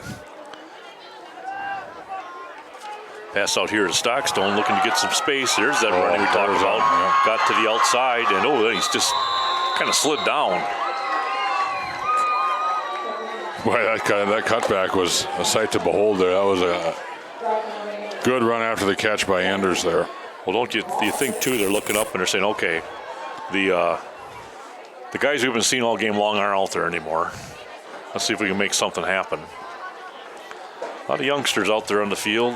Pass out here to Stockstone, looking to get some space. There's that running we talked about. Got to the outside, and then he's just kind of slid down. Boy, that cutback was a sight to behold there. That was a good run after the catch by Anders there. Well, don't you think, too, they're looking up and they're saying, okay, the guys we've been seeing all game long aren't out there anymore. Let's see if we can make something happen. A lot of youngsters out there on the field.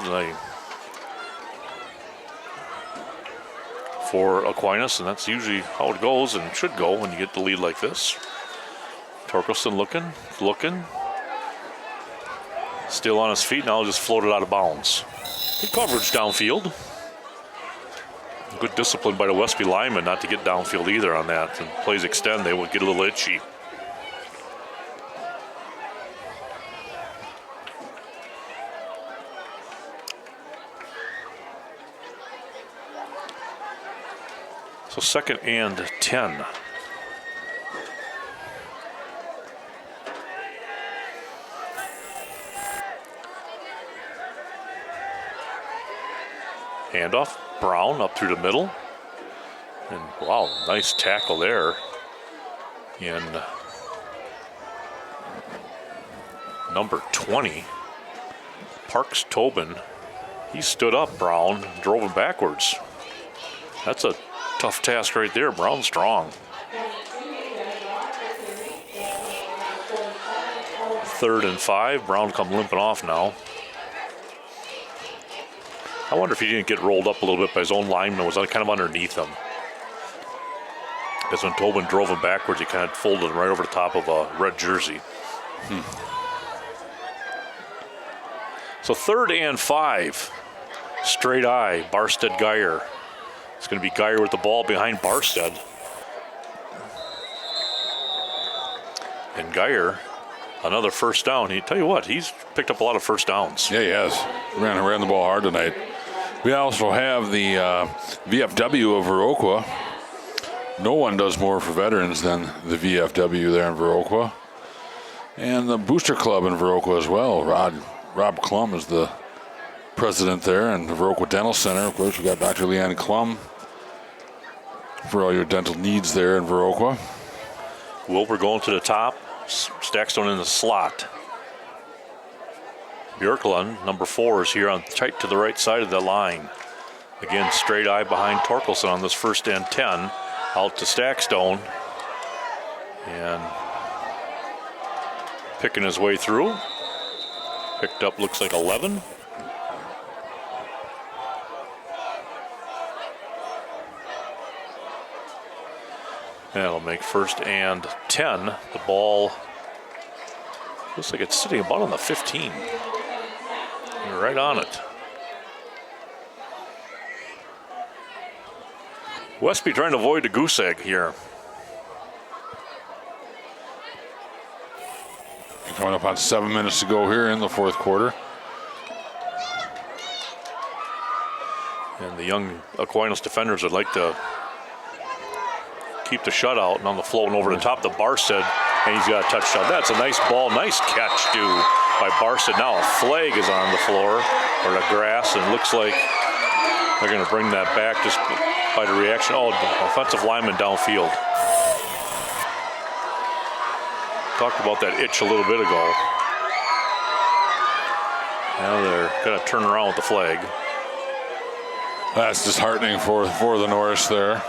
For Aquinas, and that's usually how it goes and should go when you get the lead like this. Torkelson looking. Still on his feet, now just floated out of bounds. Good coverage downfield. Good discipline by the Westby lineman not to get downfield either on that. And plays extend, they would get a little itchy. So 2nd and 10. Handoff, Brown up through the middle. And wow, nice tackle there. In number 20, Parks Tobin. He stood up, Brown, drove him backwards. That's a tough task right there. Brown's strong. 3rd and 5. Brown come limping off now. I wonder if he didn't get rolled up a little bit by his own lineman. Was kind of underneath him. Because when Tobin drove him backwards, he kind of folded him right over the top of a red jersey. So 3rd and 5. Straight eye, Barstead Geyer. It's going to be Geyer with the ball behind Barstead. And Geyer, another first down. Tell you what, he's picked up a lot of first downs. Yeah, he has. Ran the ball hard tonight. We also have the VFW of Viroqua. No one does more for veterans than the VFW there in Viroqua. And the Booster Club in Viroqua as well. Rob Klum is the president there, and the Viroqua Dental Center. Of course, we got Dr. Leanne Klum for all your dental needs there in Viroqua. Wilbur going to the top. Stackstone in the slot. Björklund, number 4, is here on tight to the right side of the line. Again, straight eye behind Torkelson on this 1st and 10. Out to Stackstone. And picking his way through. Picked up, looks like 11. That'll make 1st and 10. The ball looks like it's sitting about on the 15. You're right on it. Westby trying to avoid a goose egg here. Coming up on 7 minutes to go here in the fourth quarter. And the young Aquinas defenders would like to keep the shutout. And on the floating over the top, the Barstead, and he's got a touchdown. That's a nice ball, nice catch too by Barstead. Now a flag is on the floor or the grass, and it looks like they're going to bring that back just by the reaction. Oh, the offensive lineman downfield. Talked about that itch a little bit ago. Now they're going to turn around with the flag. That's disheartening for the Norse there.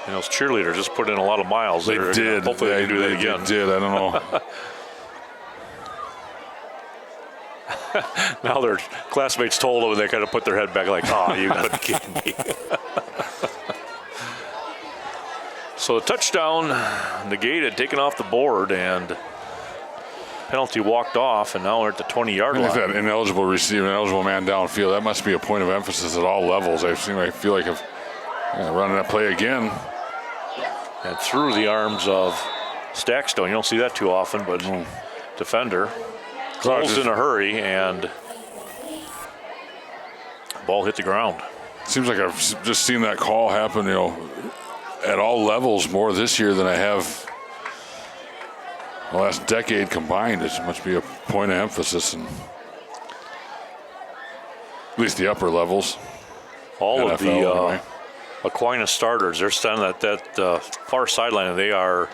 And those cheerleaders just put in a lot of miles. They there. did. Hopefully they can do that again. They did. I don't know. Now their classmates told them, and they kind of put their head back like, oh, you got to be kidding me. So the touchdown negated, taken off the board, and penalty walked off, and now we're at the 20-yard line. That ineligible receiver, ineligible man downfield, that must be a point of emphasis at all levels. I feel like if running that play again. And through the arms of Stackstone. You don't see that too often, but defender closed in a hurry, and ball hit the ground. Seems like I've just seen that call happen, at all levels more this year than I have the last decade combined. It must be a point of emphasis in at least the upper levels. All NFL, of the anyway. Aquinas starters, they're standing at that far sideline, and they are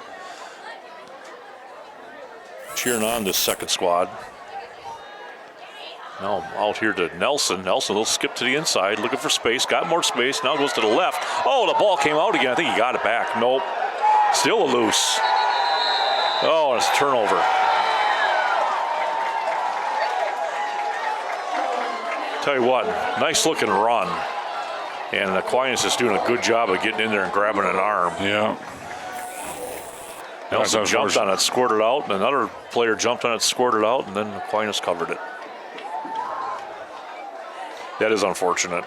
cheering on this second squad. Now out here to Nelson. Nelson will skip to the inside, looking for space. Got more space. Now goes to the left. Oh, the ball came out again. I think he got it back. Nope. Still a loose. Oh, it's a turnover. Tell you what, nice looking run. And Aquinas is doing a good job of getting in there and grabbing an arm. Yeah. Nelson jumped on it, scored it out, and another player jumped on it, scored it out, and then Aquinas covered it. That is unfortunate.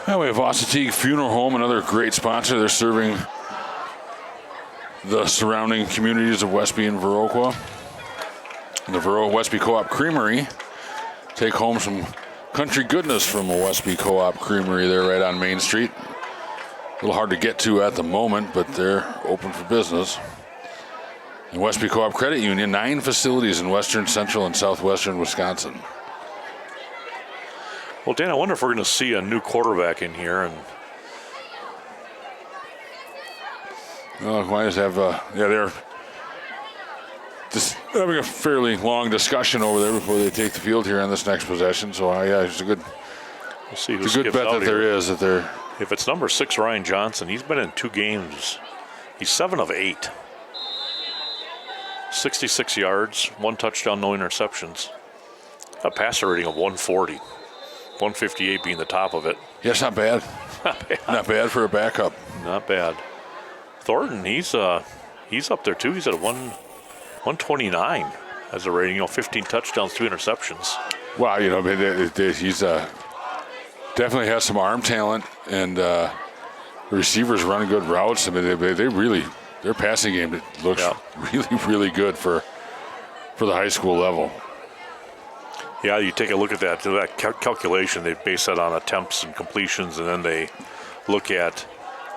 Now we have Varsity Funeral Home, another great sponsor. They're serving the surrounding communities of Westby and Viroqua. The Westby Co-op Creamery take home some country goodness from a Westby Co-op Creamery there right on Main Street. A little hard to get to at the moment, but they're open for business. And Westby Co-op Credit Union, 9 facilities in western, central, and southwestern Wisconsin. Well, Dan, I wonder if we're going to see a new quarterback in here. And Well, why does have they're just having a fairly long discussion over there before they take the field here on this next possession. So it's a good, we'll see who it's a good skips bet out that there here. is that they're. If it's number 6, Ryan Johnson, he's been in 2 games. He's 7 of 8. 66 yards, 1 touchdown, no interceptions. A passer rating of 140. 158 being the top of it. Yeah, it's not bad. Not bad. Not bad for a backup. Not bad. Thornton, he's up there too. He's at a 129 as a rating. 15 touchdowns, 2 interceptions. Wow, he's definitely has some arm talent, and the receivers running good routes. I mean, they really, their passing game looks really, really good for the high school level. Yeah, you take a look at that calculation. They base that on attempts and completions, and then they look at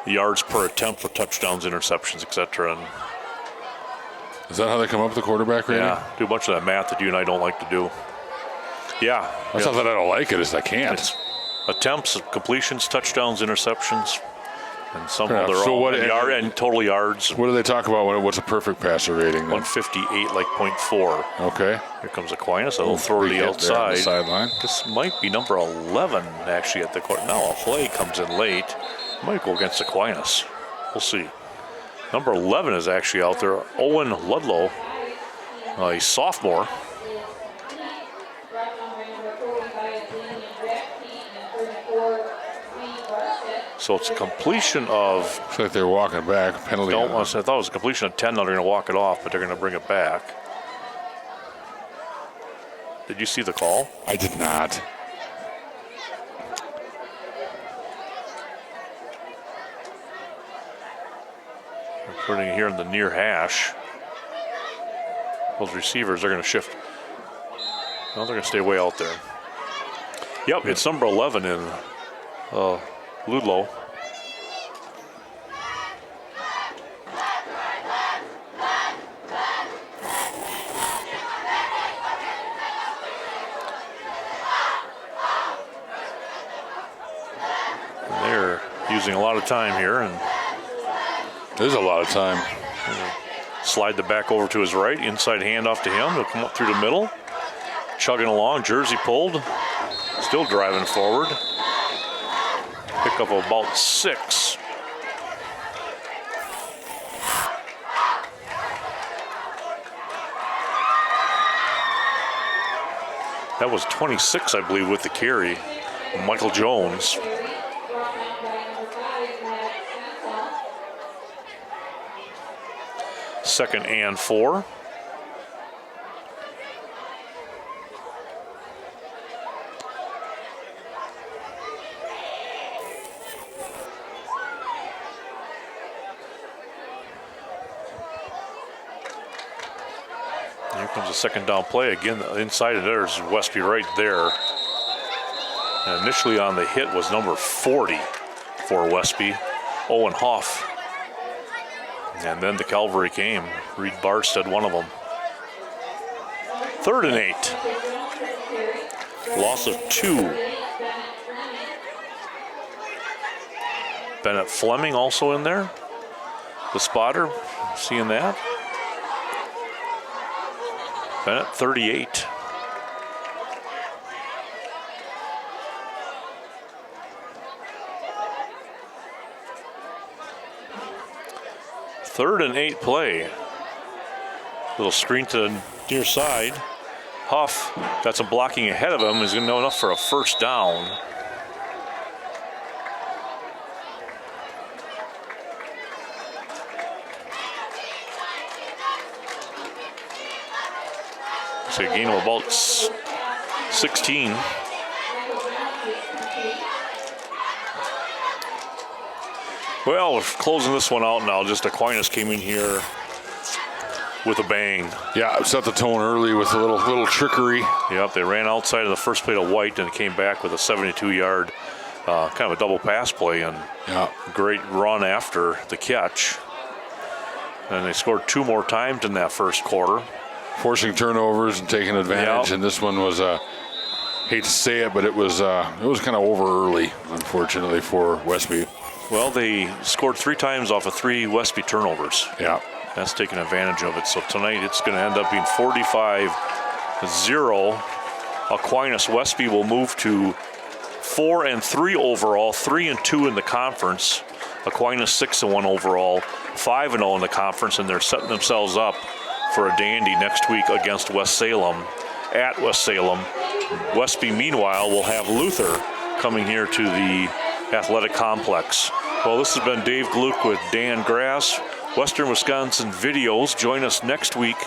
yards per attempt for touchdowns, interceptions, etc. And is that how they come up with the quarterback rating? yeah, do a bunch of that math that you and I don't like to do. Yeah, That's not that I don't like it; it's I can't. It's attempts, completions, touchdowns, interceptions, and somehow they're So all what- and total yards. What do they talk about? What's a perfect passer rating? Then? 158, like 0.4. Okay. Here comes Aquinas. They'll throw to the There on outside. the sideline. This might be number 11 actually at the court. Now a play comes in late. Might go against Aquinas. We'll see. Number 11 is actually out there. Owen Ludlow, a sophomore. So it's a completion of. Looks like they're walking back. Penalty. I thought it was a completion of 10. Now they're going to walk it off, but they're going to bring it back. Did you see the call? I did not. They're putting it here in the near hash. Those receivers are going to shift. Well, they're going to stay way out there. Yep, it's number 11 in Ludlow. And they're using a lot of time here, and There's a lot of time. slide the back over to his right, inside handoff to him. He'll come up through the middle, chugging along, jersey pulled, still driving forward. Pick up about 6. That was 26, I believe, with the carry. Michael Jones. Brought down by number 5, Matt Stansel. 2nd and 4. Here comes a 2nd down play. Again, inside of there is Westby right there. And initially on the hit was number 40 for Westby, Owen Hoff. And then the cavalry came. Reed Barstead, one of them. 3rd and 8. Loss of 2. Bennett Fleming also in there. The spotter, seeing that. Bennett, 38. Third and 8 play. Little screen to the near side. Huff got some blocking ahead of him. He's going to know enough for a 1st down. So a gain of about 16. Well, we're closing this one out now. Just Aquinas came in here with a bang. Yeah, set the tone early with a little trickery. Yep, they ran outside of the first plate of White and came back with a 72-yard kind of a double pass play and great run after the catch. And they scored 2 more times in that first quarter. Forcing turnovers and taking advantage, and this one was, hate to say it, but it was kind of over early, unfortunately, for Westby. Well, they scored 3 times off of 3 Westby turnovers. Yeah. That's taking advantage of it. So tonight it's going to end up being 45-0. Aquinas Westby will move to 4-3 overall, 3-2 in the conference. Aquinas 6-1 overall, 5-0 in the conference, and they're setting themselves up for a dandy next week against West Salem at West Salem. Westby, meanwhile, will have Luther coming here to the athletic complex. Well, this has been Dave Gluck with Dan Grass, Western Wisconsin Videos. Join us next week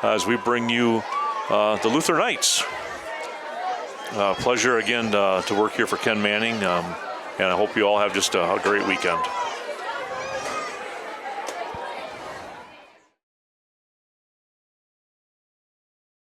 as we bring you the Luther Knights. Pleasure again to work here for Ken Manning, and I hope you all have just a great weekend.